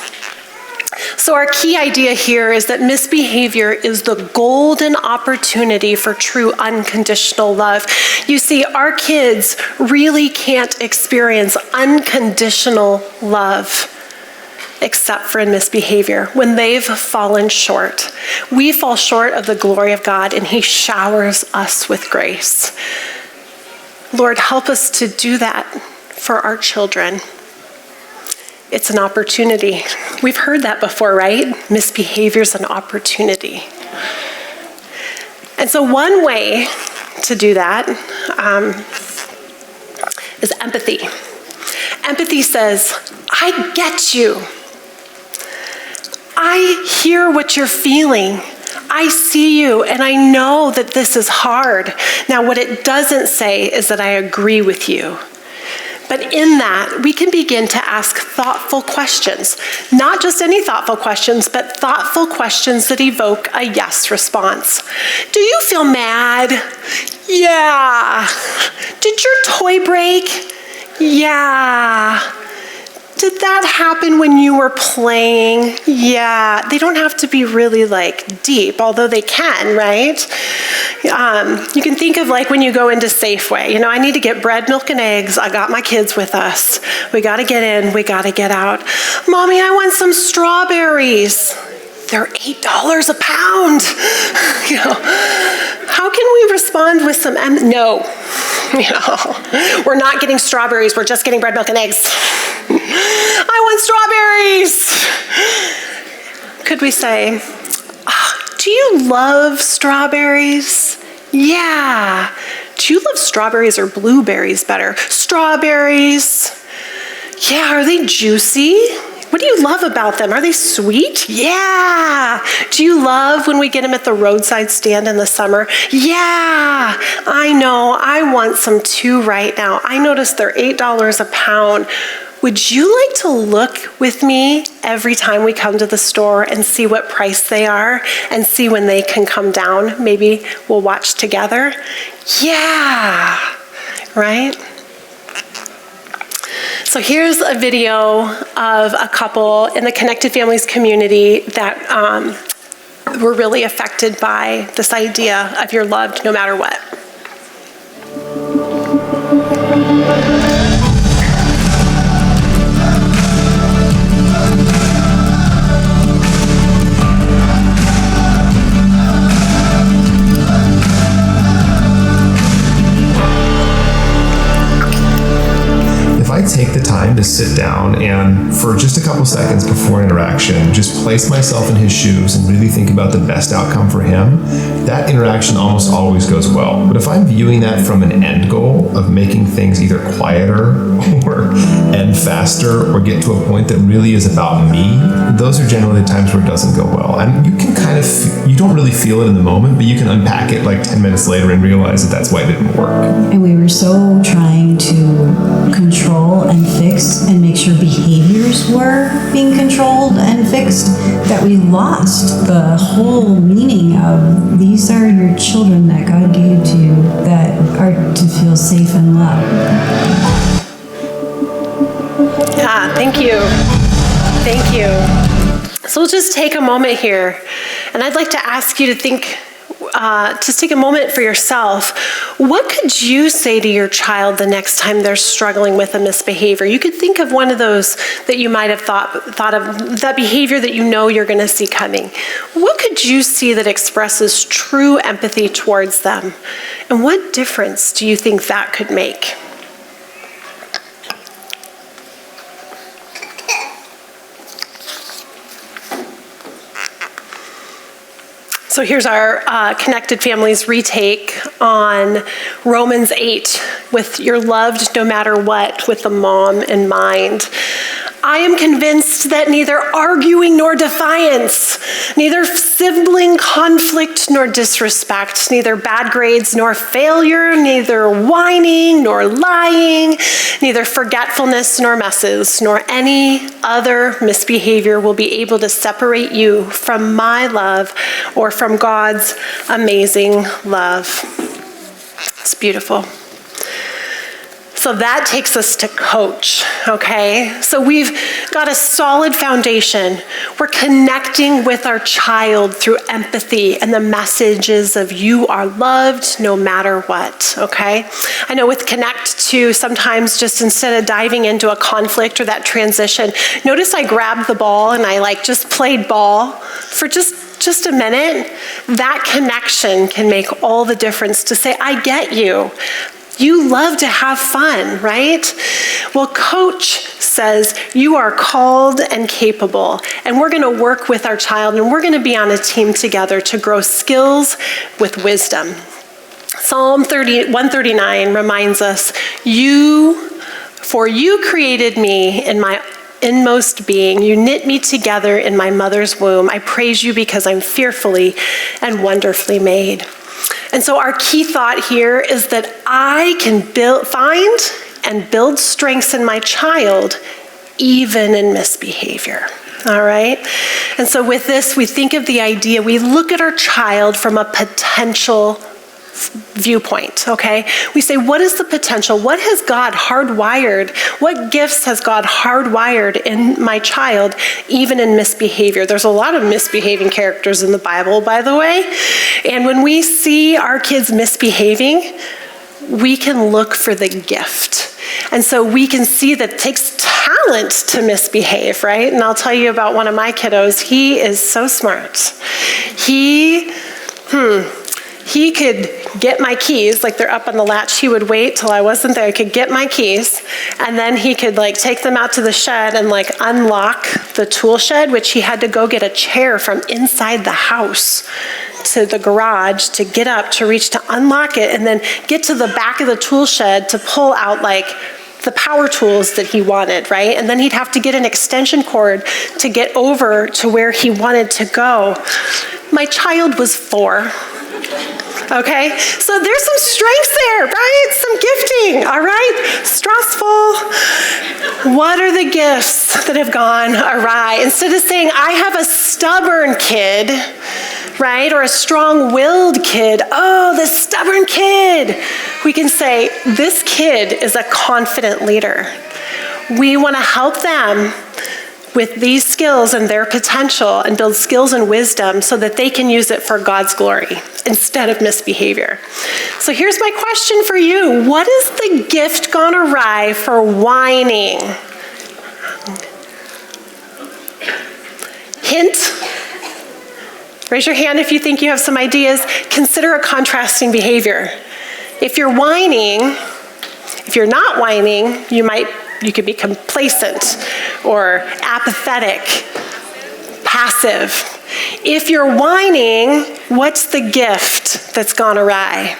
Speaker 4: So our key idea here is that misbehavior is the golden opportunity for true unconditional love. You see, our kids really can't experience unconditional love except for in misbehavior, when they've fallen short. We fall short of the glory of God, and he showers us with grace. Lord, help us to do that for our children. It's an opportunity. We've heard that before, right? Misbehavior's an opportunity. And so one way to do that is empathy. Empathy says, I get you. I hear what you're feeling. I see you, and I know that this is hard. Now, what it doesn't say is that I agree with you. But in that, we can begin to ask thoughtful questions. Not just any thoughtful questions, but thoughtful questions that evoke a yes response. Do you feel mad? Yeah. Did your toy break? Yeah. Did that happen when you were playing? Yeah. They don't have to be really deep, although they can, right? You can think of when you go into Safeway. I need to get bread, milk, and eggs. I got my kids with us. We got to get in. We got to get out. Mommy, I want some strawberries. They're $8 a pound. How can we respond with some, no. We're not getting strawberries. We're just getting bread, milk, and eggs. I want strawberries. Could we say, do you love strawberries? Yeah. Do you love strawberries or blueberries better? Strawberries. Yeah, are they juicy? What do you love about them? Are they sweet? Yeah. Do you love when we get them at the roadside stand in the summer? Yeah. I know. I want some too right now. I noticed they're $8 a pound. Would you like to look with me every time we come to the store and see what price they are and see when they can come down? Maybe we'll watch together. Yeah. Right? So here's a video of a couple in the Connected Families community that were really affected by this idea of you're loved no matter what.
Speaker 6: I take the time to sit down and for just a couple seconds before interaction, just place myself in his shoes and really think about the best outcome for him, that interaction almost always goes well. But if I'm viewing that from an end goal of making things either quieter or end faster or get to a point that really is about me, those are generally the times where it doesn't go well. And you can kind of, you don't really feel it in the moment, but you can unpack it like 10 minutes later and realize that that's why it didn't work.
Speaker 7: And we were so trying to control and fix and make sure behaviors were being controlled and fixed that we lost the whole meaning of these are your children that God gave to you that are to feel safe and loved.
Speaker 4: Yeah, thank you. Thank you. So we'll just take a moment here, and I'd like to ask you to think, just take a moment for yourself. What could you say to your child the next time they're struggling with a misbehavior? You could think of one of those that you might have thought of, that behavior that you know you're going to see coming. What could you see that expresses true empathy towards them? And what difference do you think that could make? So here's our Connected Families retake on Romans 8 with you're loved no matter what, with the mom in mind. I am convinced that neither arguing nor defiance, neither sibling conflict nor disrespect, neither bad grades nor failure, neither whining nor lying, neither forgetfulness nor messes, nor any other misbehavior will be able to separate you from my love or from God's amazing love. It's beautiful. So that takes us to coach, okay? So we've got a solid foundation. We're connecting with our child through empathy and the messages of you are loved no matter what, okay? I know with Connect too, sometimes just instead of diving into a conflict or that transition, notice I grabbed the ball and I just played ball for just a minute. That connection can make all the difference to say, I get you. You love to have fun, right? Well, Coach says you are called and capable, and we're going to work with our child, and we're going to be on a team together to grow skills with wisdom. Psalm 139 reminds us, for you created me in my inmost being. You knit me together in my mother's womb. I praise you because I'm fearfully and wonderfully made. And so our key thought here is that I can find and build strengths in my child, even in misbehavior. All right? And so with this, we think of the idea, we look at our child from a potential viewpoint, okay? We say, what is the potential? What has God hardwired? What gifts has God hardwired in my child, even in misbehavior? There's a lot of misbehaving characters in the Bible, by the way. And when we see our kids misbehaving, we can look for the gift. And so we can see that it takes talent to misbehave, right? And I'll tell you about one of my kiddos. He is so smart. He could get my keys, like they're up on the latch. He would wait till I wasn't there. He could get my keys, and then he could take them out to the shed and unlock the tool shed, which he had to go get a chair from inside the house to the garage to get up to reach to unlock it, and then get to the back of the tool shed to pull out the power tools that he wanted, right? And then he'd have to get an extension cord to get over to where he wanted to go. My child was 4. Okay, so there's some strengths there, right? Some gifting, all right? Stressful. What are the gifts that have gone awry? Instead of saying, I have a stubborn kid, right? Or a strong-willed kid. Oh, the stubborn kid. We can say, this kid is a confident leader. We want to help them with these skills and their potential and build skills and wisdom so that they can use it for God's glory instead of misbehavior. So here's my question for you. What is the gift gone awry for whining? Hint. Raise your hand if you think you have some ideas. Consider a contrasting behavior. If you're whining, if you're not whining, you could be complacent or apathetic, passive. If you're whining, what's the gift that's gone awry?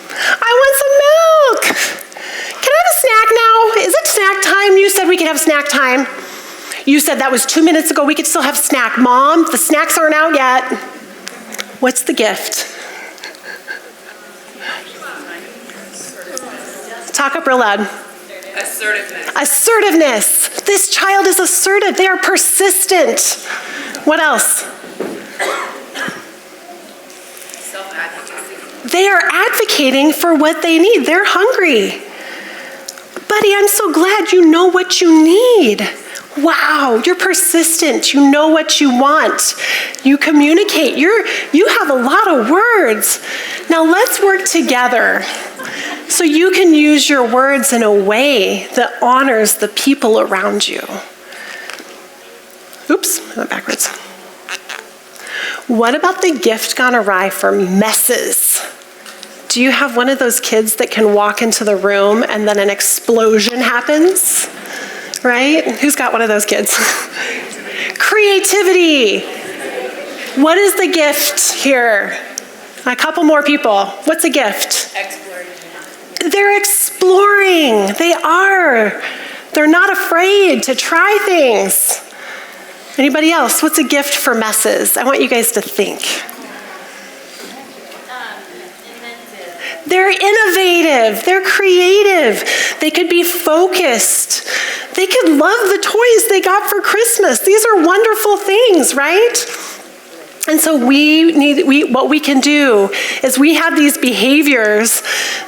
Speaker 4: I want some milk. Can I have a snack now? Is it snack time? You said we could have snack time. You said that was 2 minutes ago. We could still have snack. Mom, the snacks aren't out yet. What's the gift? Talk up real loud. Assertiveness. This child is assertive. They are persistent. What else? They are advocating for what they need. They're hungry. Buddy, I'm so glad you know what you need. Wow, you're persistent. You know what you want. You communicate. You have a lot of words. Now let's work together so you can use your words in a way that honors the people around you. Oops, I went backwards. What about the gift gone awry for messes? Do you have one of those kids that can walk into the room and then an explosion happens? Right? Who's got one of those kids? Creativity. What is the gift here? A couple more people. What's a gift? They're exploring. They are. They're not afraid to try things. Anybody else? What's a gift for messes? I want you guys to think. They're innovative. They're creative. They could be focused. They could love the toys they got for Christmas. These are wonderful things, right? And so what we can do is we have these behaviors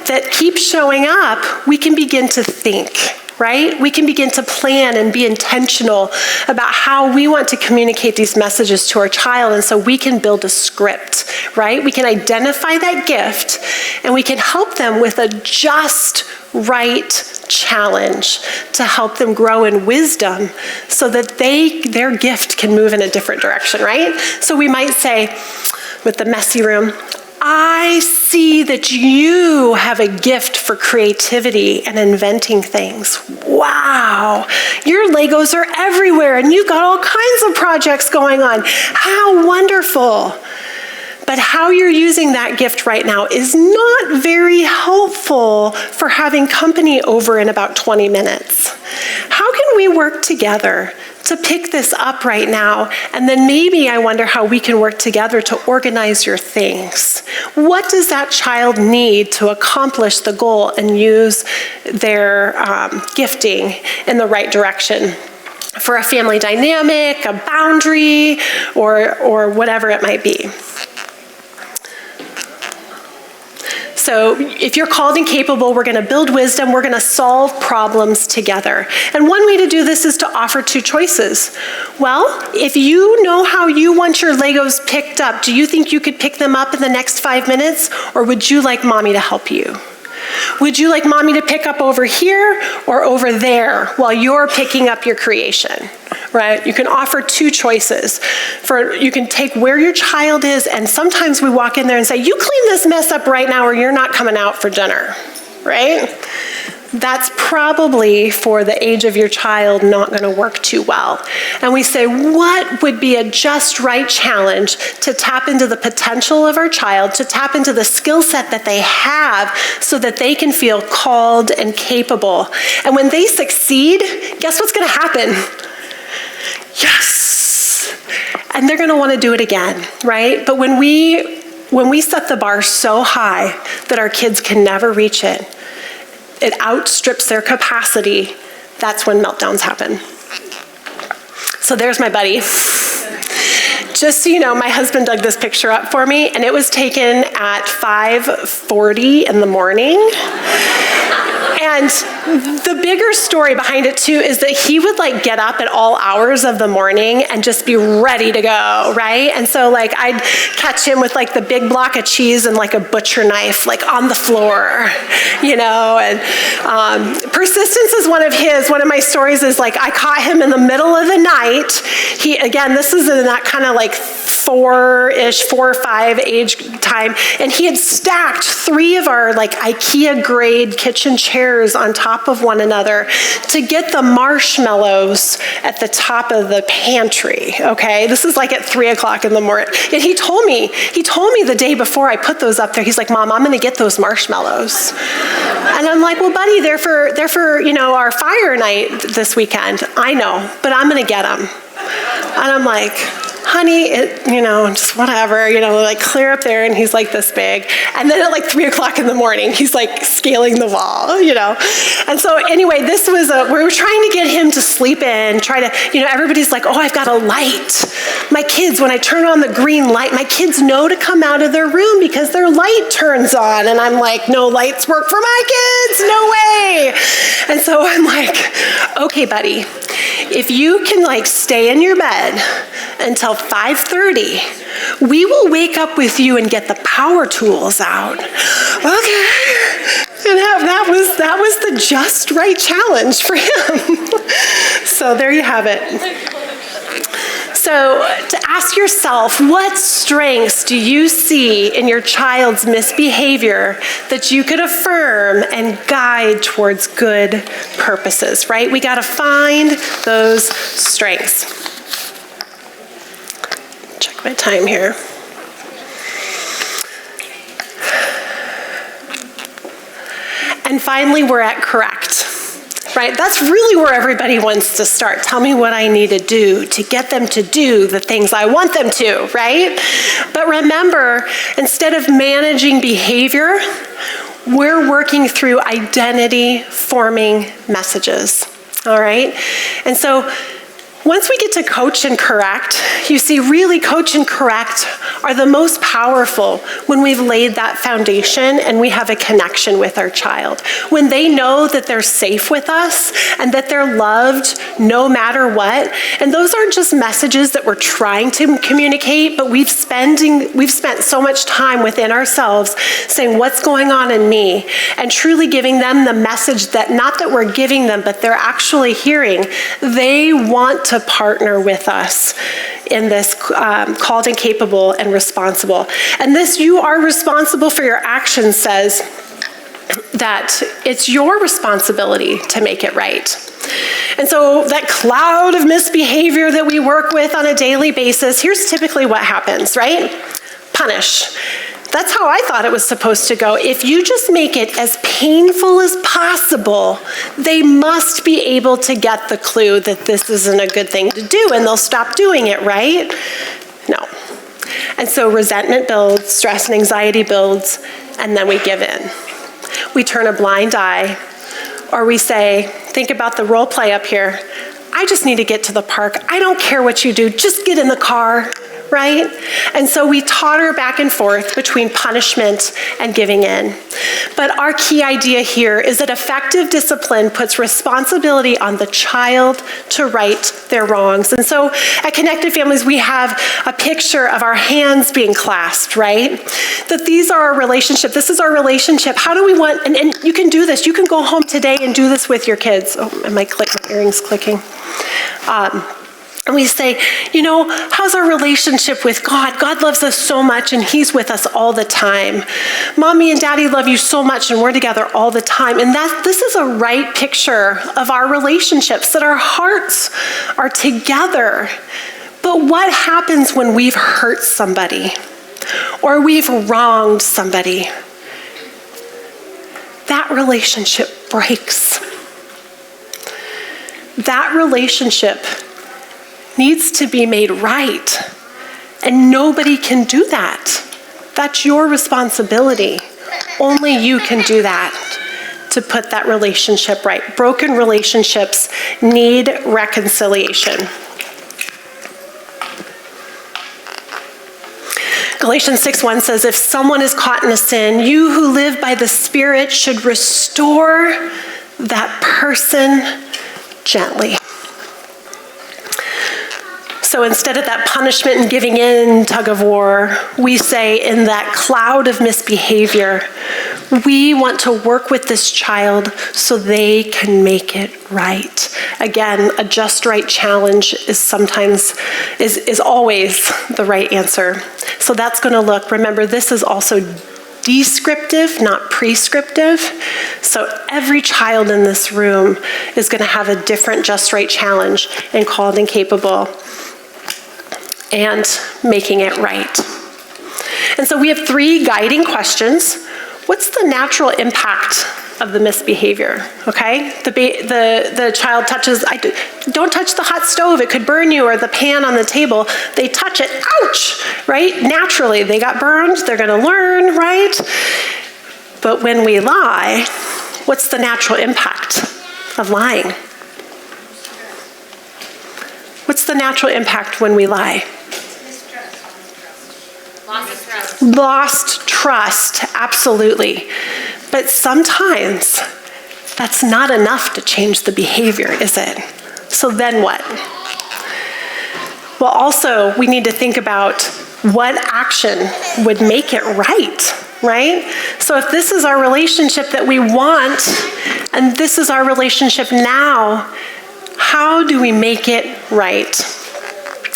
Speaker 4: that keep showing up. We can begin to think, right? We can begin to plan and be intentional about how we want to communicate these messages to our child. And so we can build a script, right? We can identify that gift and we can help them with a just right challenge to help them grow in wisdom so that their gift can move in a different direction, right? So we might say with the messy room, I see that you have a gift for creativity and inventing things. Wow, your Legos are everywhere and you've got all kinds of projects going on. How wonderful. But how you're using that gift right now is not very helpful for having company over in about 20 minutes. How can we work together to pick this up right now? And then maybe I wonder how we can work together to organize your things. What does that child need to accomplish the goal and use their gifting in the right direction? For a family dynamic, a boundary, or whatever it might be. So if you're called and capable, we're going to build wisdom. We're going to solve problems together. And one way to do this is to offer 2 choices. Well, if you know how you want your Legos picked up, do you think you could pick them up in the next 5 minutes? Or would you like mommy to help you? Would you like mommy to pick up over here or over there while you're picking up your creation? Right? You can offer 2 choices. You can take where your child is, and sometimes we walk in there and say, you clean this mess up right now or you're not coming out for dinner. right? That's probably for the age of your child not going to work too well. And we say, what would be a just right challenge to tap into the potential of our child, to tap into the skill set that they have so that they can feel called and capable. And when they succeed, guess what's going to happen? Yes! And they're going to want to do it again, right? But when we set the bar so high that our kids can never reach it, it outstrips their capacity, that's when meltdowns happen. So there's my buddy. Just so you know, my husband dug this picture up for me, and it was taken at 5:40 in the morning. And the bigger story behind it too is that he would get up at all hours of the morning and just be ready to go, right? And so I'd catch him with the big block of cheese and a butcher knife on the floor, and persistence is one of my stories is I caught him in the middle of the night. This is in that kind of 4 or 5 age time, and he had stacked 3 of our IKEA grade kitchen chairs on top of one another to get the marshmallows at the top of the pantry, okay? This is at 3 o'clock in the morning. And he told me the day before I put those up there, he's like, Mom, I'm gonna get those marshmallows. And I'm like, well, buddy, they're for our fire night this weekend. I know, but I'm gonna get them. And I'm like, honey, just whatever, clear up there, and he's this big. And then at 3 o'clock in the morning, he's scaling the wall, And so anyway, this was we were trying to get him to sleep in, everybody's like, oh, I've got a light. My kids, when I turn on the green light, my kids know to come out of their room because their light turns on. And I'm like, no lights work for my kids, no way. And so I'm like, okay, buddy, if you can stay in your bed until 5:30, we will wake up with you and get the power tools out. Okay. And that was the just right challenge for him. So there you have it. So to ask yourself, what strengths do you see in your child's misbehavior that you could affirm and guide towards good purposes, right? We got to find those strengths. Check my time here. And finally, we're at correct. Right? That's really where everybody wants to start. Tell me what I need to do to get them to do the things I want them to, right? But remember, instead of managing behavior, we're working through identity-forming messages, all right? And so once we get to coach and correct, you see, really coach and correct are the most powerful when we've laid that foundation and we have a connection with our child. When they know that they're safe with us and that they're loved no matter what. And those aren't just messages that we're trying to communicate, but we've spent so much time within ourselves saying, what's going on in me? And truly giving them the message that not that we're giving them, but they're actually hearing. They want to partner with us in this called and capable and responsible. And this you are responsible for your actions says that it's your responsibility to make it right. And so that cloud of misbehavior that we work with on a daily basis, here's typically what happens, right? Punish. That's how I thought it was supposed to go. If you just make it as painful as possible, they must be able to get the clue that this isn't a good thing to do, and they'll stop doing it, right? No. And so resentment builds, stress and anxiety builds, and then we give in. We turn a blind eye, or we say, think about the role play up here. I just need to get to the park. I don't care what you do, just get in the car. Right? And so we totter back and forth between punishment and giving in. But our key idea here is that effective discipline puts responsibility on the child to right their wrongs. And so at Connected Families, we have a picture of our hands being clasped, right? That these are our relationship. This is our relationship. How do we want, and you can do this. You can go home today and do this with your kids. Oh, my earring's clicking. And we say, how's our relationship with God? God loves us so much and he's with us all the time. Mommy and Daddy love you so much and we're together all the time. And this is a right picture of our relationships, that our hearts are together. But what happens when we've hurt somebody or we've wronged somebody? That relationship breaks. That relationship needs to be made right. And nobody can do that. That's your responsibility. Only you can do that, to put that relationship right. Broken relationships need reconciliation. Galatians 6:1 says, if someone is caught in a sin, you who live by the Spirit should restore that person gently. So instead of that punishment and giving in tug of war, we say in that cloud of misbehavior, we want to work with this child so they can make it right. Again, a just right challenge is always the right answer. So that's going to look, remember, this is also descriptive, not prescriptive. So every child in this room is going to have a different just right challenge in called and capable and making it right. And so we have 3 guiding questions. What's the natural impact of the misbehavior? Okay, the child touches, don't touch the hot stove, it could burn you, or the pan on the table. They touch it, ouch, right? Naturally, they got burned, they're gonna learn, right? But when we lie, what's the natural impact of lying? What's the natural impact when we lie? Lost trust, absolutely. But sometimes that's not enough to change the behavior, is it? So then what? Well, also, we need to think about what action would make it right? So if this is our relationship that we want, and this is our relationship now, how do we make it right?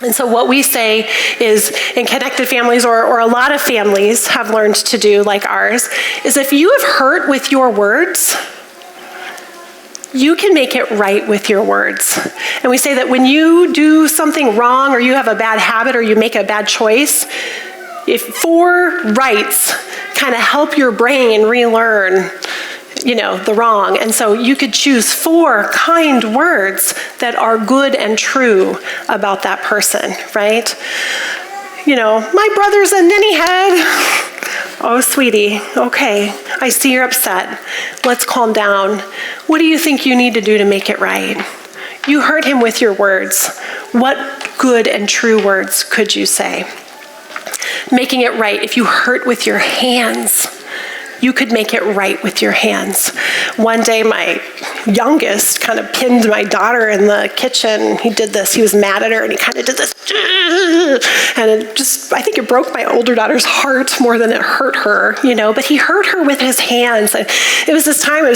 Speaker 4: And so what we say is, in connected families, or a lot of families have learned to do, like ours, is if you have hurt with your words, you can make it right with your words. And we say that when you do something wrong, or you have a bad habit, or you make a bad choice, if 4 rights kind of help your brain relearn the wrong. And so you could choose 4 kind words that are good and true about that person, right? My brother's a ninnyhead. Oh, sweetie, okay, I see you're upset. Let's calm down. What do you think you need to do to make it right? You hurt him with your words. What good and true words could you say? Making it right, if you hurt with your hands, you could make it right with your hands. One day, my youngest kind of pinned my daughter in the kitchen. He did this. He was mad at her, and he kind of did this. And I think it broke my older daughter's heart more than it hurt her, But he hurt her with his hands. And it was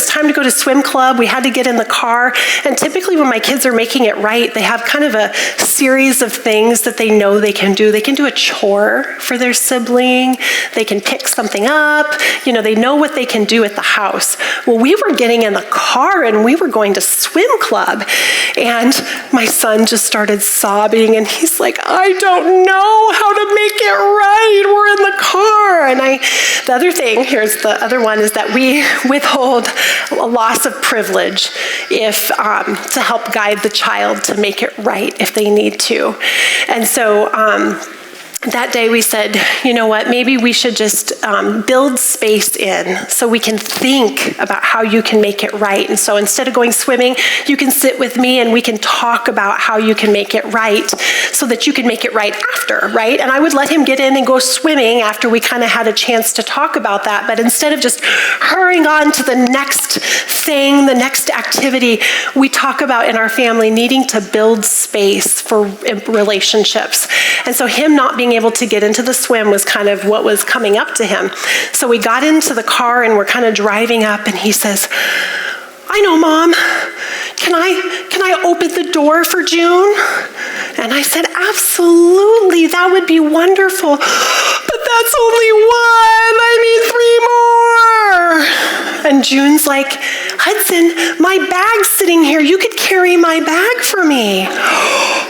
Speaker 4: time to go to swim club. We had to get in the car. And typically when my kids are making it right, they have kind of a series of things that they know they can do. They can do a chore for their sibling. They can pick something up. They know what they can do at the house. Well, we were getting in the car and we were going to swim club. And my son just started sobbing and he's like, I don't know how to make it right. We're in the car. And the other thing, here's the other one, is that we withhold a loss of privilege to help guide the child to make it right if they need to. And so, that day we said, you know what, maybe we should just build space in so we can think about how you can make it right. And so instead of going swimming, you can sit with me and we can talk about how you can make it right so that you can make it right after, right? And I would let him get in and go swimming after we kind of had a chance to talk about that. But instead of just hurrying on to the next thing, the next activity, we talk about in our family needing to build space for relationships. And so him not being able to get into the swim was kind of what was coming up to him. So we got into the car and we're kind of driving up and he says, I know, Mom. Can I open the door for June? And I said, absolutely, that would be wonderful. But that's only one. I need 3 more. And June's like, Hudson, my bag's sitting here. You could carry my bag for me.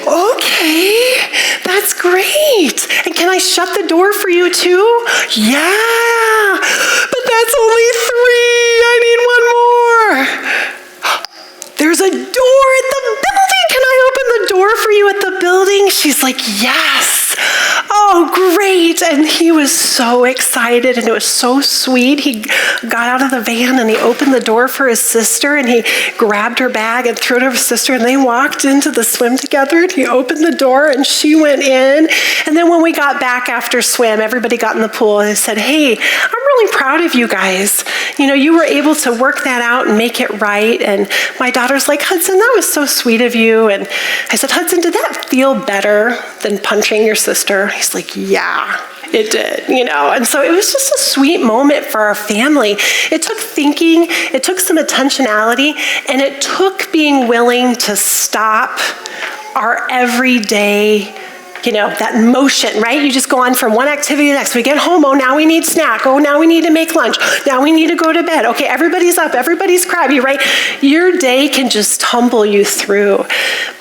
Speaker 4: Okay, that's great. And can I shut the door for you too? Yeah, but that's only 3. I need 1 more. There's a door at the building. Can I open the door for you at the building? She's like, yes. Oh, great. And he was so excited, and it was so sweet. He got out of the van and he opened the door for his sister, and he grabbed her bag and threw it over his sister, and they walked into the swim together, and he opened the door and she went in. And then when we got back after swim, everybody got in the pool and said, hey, I'm really proud of you guys. You know, you were able to work that out and make it right. And my daughter's like, Hudson, that was so sweet of you. And I said, Hudson, did that feel better than punching your sister? He's like, yeah, it did, you know. And so it was just a sweet moment for our family. It took thinking, it took some intentionality, and it took being willing to stop our everyday, you know, that motion, right? You just go on from one activity to the next. We get home, oh, now we need snack. Oh, now we need to make lunch. Now we need to go to bed. Okay, everybody's up, everybody's crabby, right? Your day can just tumble you through.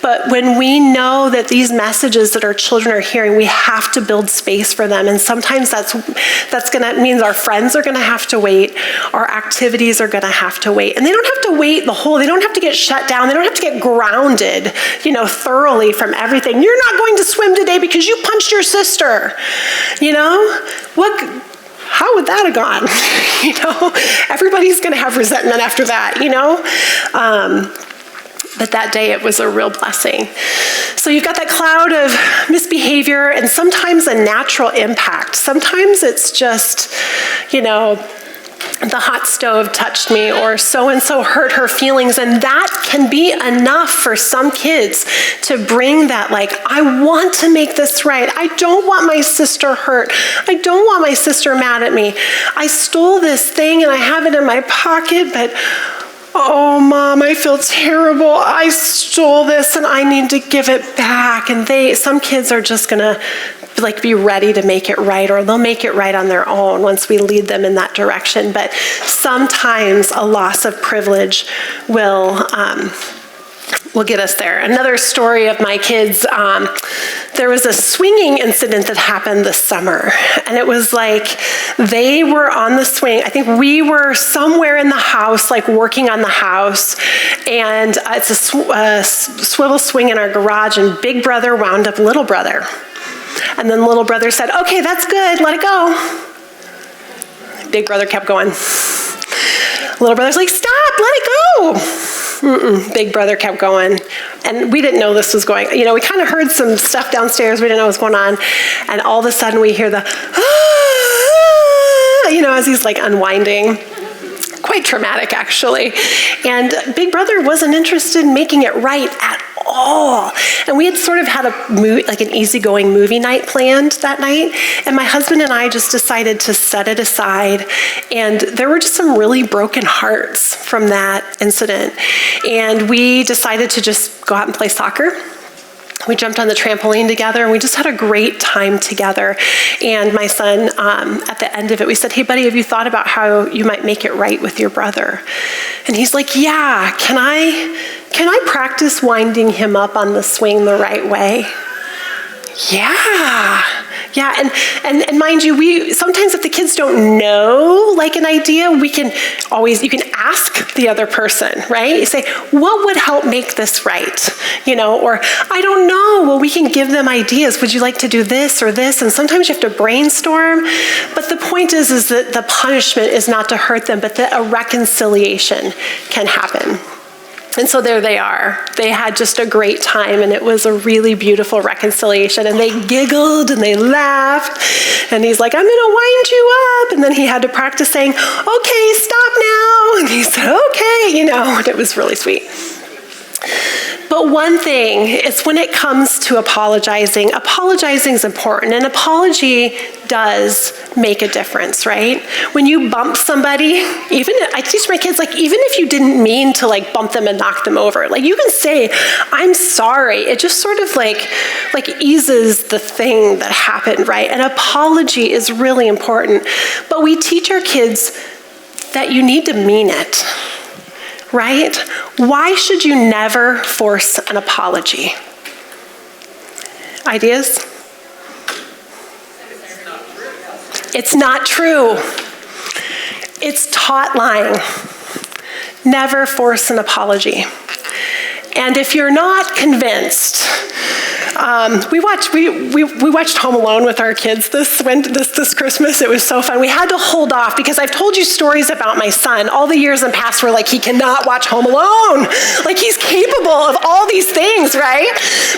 Speaker 4: But when we know that these messages that our children are hearing, we have to build space for them. And sometimes that's gonna means our friends are gonna have to wait, our activities are gonna have to wait. And they don't have to wait they don't have to get shut down, they don't have to get grounded, you know, thoroughly from everything. You're not going to swim today because you punched your sister. You know, how would that have gone? You know, everybody's going to have resentment after that, you know? But that day it was a real blessing. So you've got that cloud of misbehavior and sometimes a natural impact. Sometimes it's just, you know, the hot stove touched me, or so-and-so hurt her feelings. And that can be enough for some kids to bring that, like, I want to make this right. I don't want my sister hurt. I don't want my sister mad at me. I stole this thing and I have it in my pocket, but oh, Mom, I feel terrible. I stole this and I need to give it back. And some kids are just gonna be ready to make it right, or they'll make it right on their own once we lead them in that direction. But sometimes a loss of privilege will get us there. Another story of my kids, there was a swinging incident that happened this summer. And it was like they were on the swing. I think we were somewhere in the house, like working on the house. And it's a swivel swing in our garage, and Big Brother wound up Little Brother. And then Little Brother said, okay, that's good, let it go. Big Brother kept going. Little Brother's like, stop, let it go. Big Brother kept going. And we didn't know this was going, you know, we kind of heard some stuff downstairs, we didn't know what was going on. And all of a sudden we hear the, you know, as he's like unwinding. Quite traumatic, actually. And Big Brother wasn't interested in making it right at all. And we had sort of had an easygoing movie night planned that night. And my husband and I just decided to set it aside. And there were just some really broken hearts from that incident. And we decided to just go out and play soccer. We jumped on the trampoline together, and we just had a great time together. And my son, at the end of it, we said, hey, buddy, have you thought about how you might make it right with your brother? And he's like, yeah, can I practice winding him up on the swing the right way? Yeah, and mind you, sometimes if the kids don't know like an idea, you can ask the other person, right? You say, what would help make this right? You know, or I don't know, well, we can give them ideas. Would you like to do this or this? And sometimes you have to brainstorm, but the point is that the punishment is not to hurt them, but that a reconciliation can happen. And so there they are. They had just a great time, and it was a really beautiful reconciliation. And they giggled and they laughed. And he's like, I'm going to wind you up. And then he had to practice saying, okay, stop now. And he said, okay, you know, and it was really sweet. But one thing is when it comes to apologizing is important. An apology does make a difference, right? When you bump somebody, I teach my kids, like, even if you didn't mean to like bump them and knock them over, like you can say, I'm sorry. It just sort of like eases the thing that happened, right? An apology is really important. But we teach our kids that you need to mean it, right? Why should you never force an apology? Ideas? It's not true. It's taught lying. Never force an apology. And if you're not convinced, we watched Home Alone with our kids this Christmas. It was so fun. We had to hold off because I've told you stories about my son. All the years in past were like, he cannot watch Home Alone. Like he's capable of all these things, right?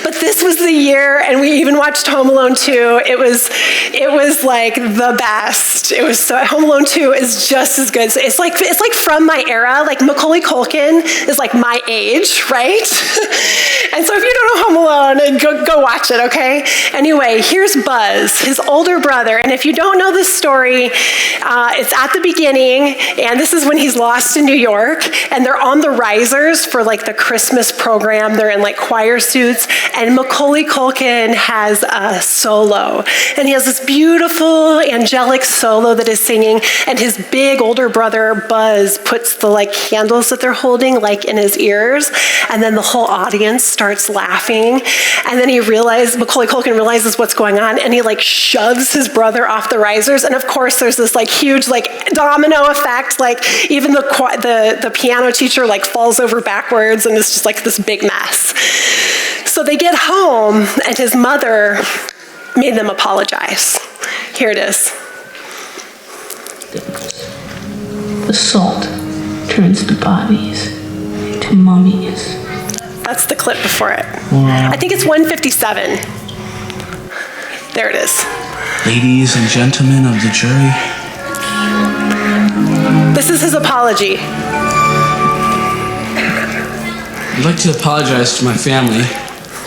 Speaker 4: But this was the year, and we even watched Home Alone 2. It was like the best. It was Home Alone 2 is just as good. It's like from my era. Like Macaulay Culkin is like my age, right? And so if you don't know Home Alone, go watch it, okay? Anyway, here's Buzz, his older brother. And if you don't know this story, it's at the beginning, and this is when he's lost in New York, and they're on the risers for like the Christmas program. They're in like choir suits, and Macaulay Culkin has a solo. And he has this beautiful angelic solo that is singing, and his big older brother, Buzz, puts the like candles that they're holding like in his ears, and then the whole audience starts laughing. And then Macaulay Culkin realizes what's going on, and he like shoves his brother off the risers. And of course, there's this like huge like domino effect. Like even the piano teacher like falls over backwards, and it's just like this big mess. So they get home, and his mother made them apologize. Here it is.
Speaker 8: The salt turns the bodies into mummies.
Speaker 4: That's the clip before it.
Speaker 8: Wow.
Speaker 4: I think it's 157. There it is.
Speaker 9: Ladies and gentlemen of the jury.
Speaker 4: This is his apology.
Speaker 9: I'd like to apologize to my family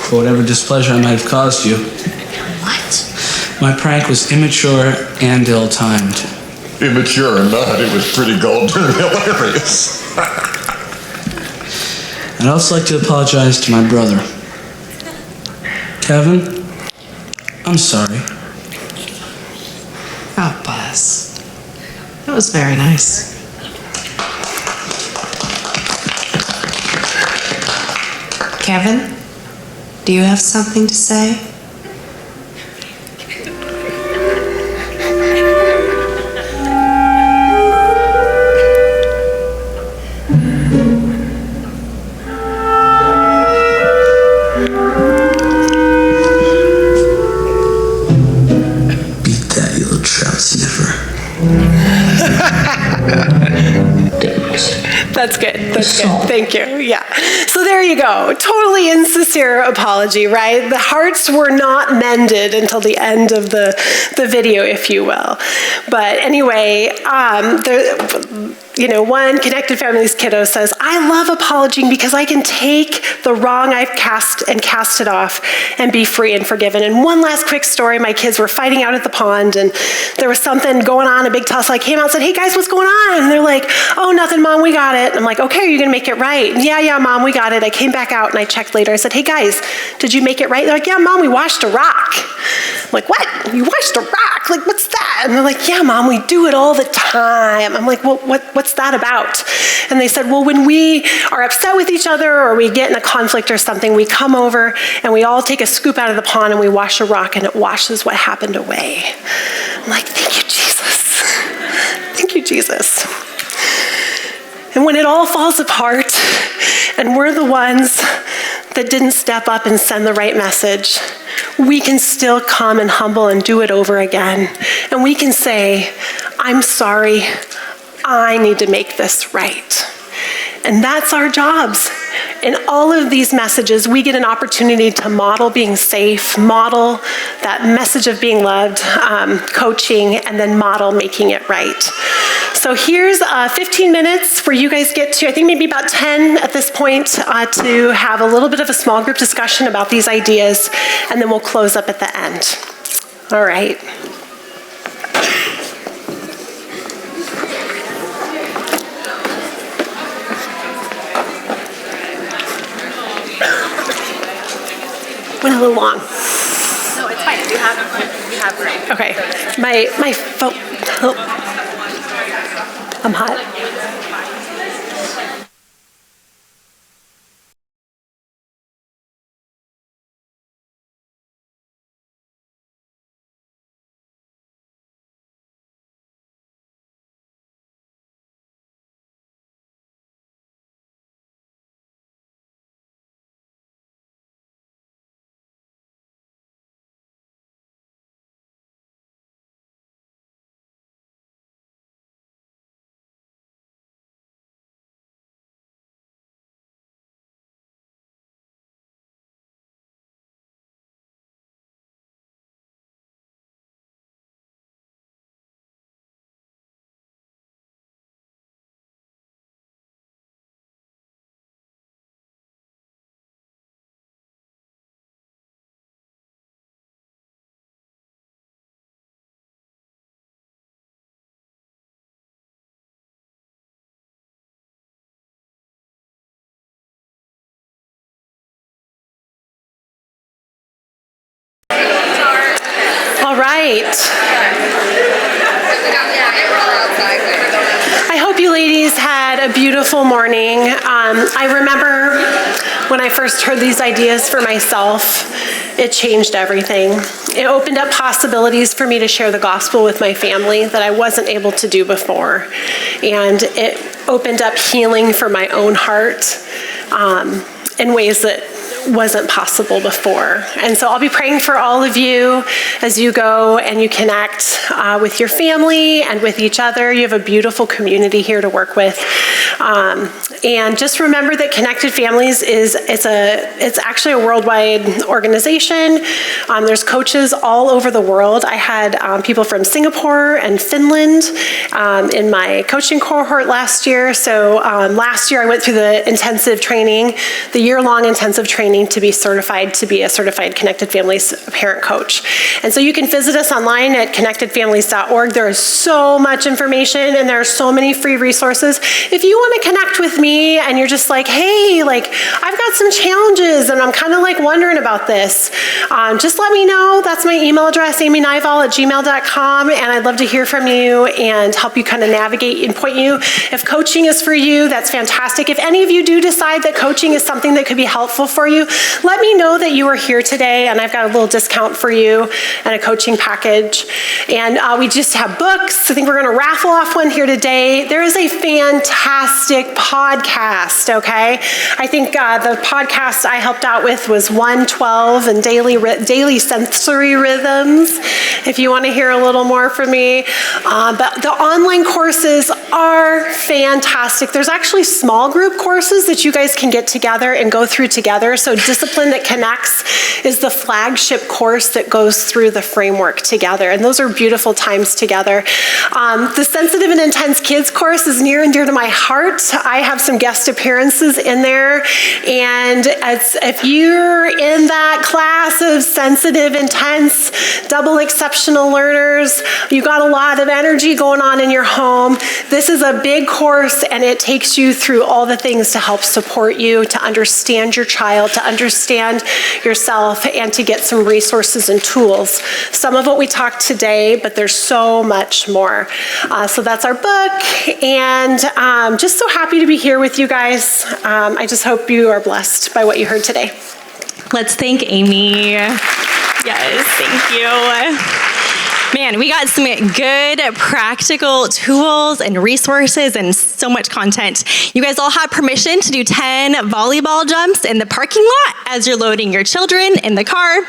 Speaker 9: for whatever displeasure I might have caused you.
Speaker 8: What?
Speaker 9: My prank was immature and ill-timed.
Speaker 10: Immature or not, it was pretty golden and hilarious.
Speaker 9: I'd also like to apologize to my brother. Kevin, I'm sorry.
Speaker 11: Oh, Buzz. That was very nice. Kevin, do you have something to say?
Speaker 4: That's good. That's good. Thank you. Yeah. So there you go. Totally insincere apology, right? The hearts were not mended until the end of the video, if you will. But anyway, one Connected Families kiddo says, I love apologizing because I can take the wrong I've cast it off and be free and forgiven. And one last quick story, my kids were fighting out at the pond, and there was something going on, a big tussle. I came out and said, hey guys, what's going on? And they're like, oh, nothing, Mom, we got it. And I'm like, okay, are you gonna make it right? Yeah, Mom, we got it. I came back out and I checked later. I said, hey guys, did you make it right? They're like, yeah, Mom, we washed a rock. I'm like, what? You washed a rock? Like, what's that? And they're like, yeah, Mom, we do it all the time. I'm like, well, what's that about? And they said, well, when we are upset with each other or we get in a conflict or something, we come over and we all take a scoop out of the pond and we wash a rock, and it washes what happened away. I'm like, thank you, Jesus. Thank you, Jesus. And when it all falls apart and we're the ones that didn't step up and send the right message, we can still come and humble and do it over again. And we can say, I'm sorry, I need to make this right. And that's our jobs. in all of these messages, we get an opportunity to model being safe, model that message of being loved, coaching, and then model making it right. So here's 15 minutes where you guys get to, I think maybe about 10 at this point, to have a little bit of a small group discussion about these ideas, and then we'll close up at the end. All right. Went a little long.
Speaker 5: No, it's fine. You have room.
Speaker 4: Okay. My phone. Oh. I'm hot. All right. I hope you ladies had a beautiful morning. I remember when I first heard these ideas for myself, it changed everything. It opened up possibilities for me to share the gospel with my family that I wasn't able to do before. And it opened up healing for my own heart in ways that wasn't possible before. And so I'll be praying for all of you as you go and you connect with your family and with each other. You have a beautiful community here to work with. And just remember that Connected Families it's actually a worldwide organization. There's coaches all over the world. I had people from Singapore and Finland in my coaching cohort last year. So last year I went through the intensive training, the year-long intensive training to be certified to be a certified Connected Families parent coach. And so you can visit us online at connectedfamilies.org. There is so much information and there are so many free resources. If you want to connect with me and you're just like, hey, like I've got some challenges and I'm kind of like wondering about this, just let me know. That's my email address, amynyvall@gmail.com, and I'd love to hear from you and help you kind of navigate and point you. If coaching is for you, that's fantastic. If any of you do decide that coaching is something that could be helpful for you, let me know that you are here today, and I've got a little discount for you and a coaching package. And we just have books. I think we're going to raffle off one here today. There is a fantastic podcast, okay? I think the podcast I helped out with was 112 and daily sensory rhythms, if you want to hear a little more from me. But the online courses are fantastic. There's actually small group courses that you guys can get together and go through together. So Discipline That Connects is the flagship course that goes through the framework together. And those are beautiful times together. The Sensitive and Intense Kids course is near and dear to my heart. I have some guest appearances in there. And if you're in that class of sensitive, intense, double exceptional learners, you've got a lot of energy going on in your home, this is a big course and it takes you through all the things to help support you, to understand your child, to understand yourself, and to get some resources and tools. Some of what we talked today, but there's so much more. So that's our book, and just so happy to be here with you guys. I just hope you are blessed by what you heard today.
Speaker 1: Let's thank Amy. Yes, thank you. Man, we got some good practical tools and resources and so much content. You guys all have permission to do 10 volleyball jumps in the parking lot as you're loading your children in the car.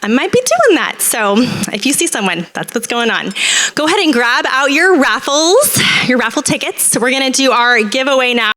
Speaker 1: I might be doing that. So if you see someone, that's what's going on. Go ahead and grab out your raffle tickets. We're going to do our giveaway now.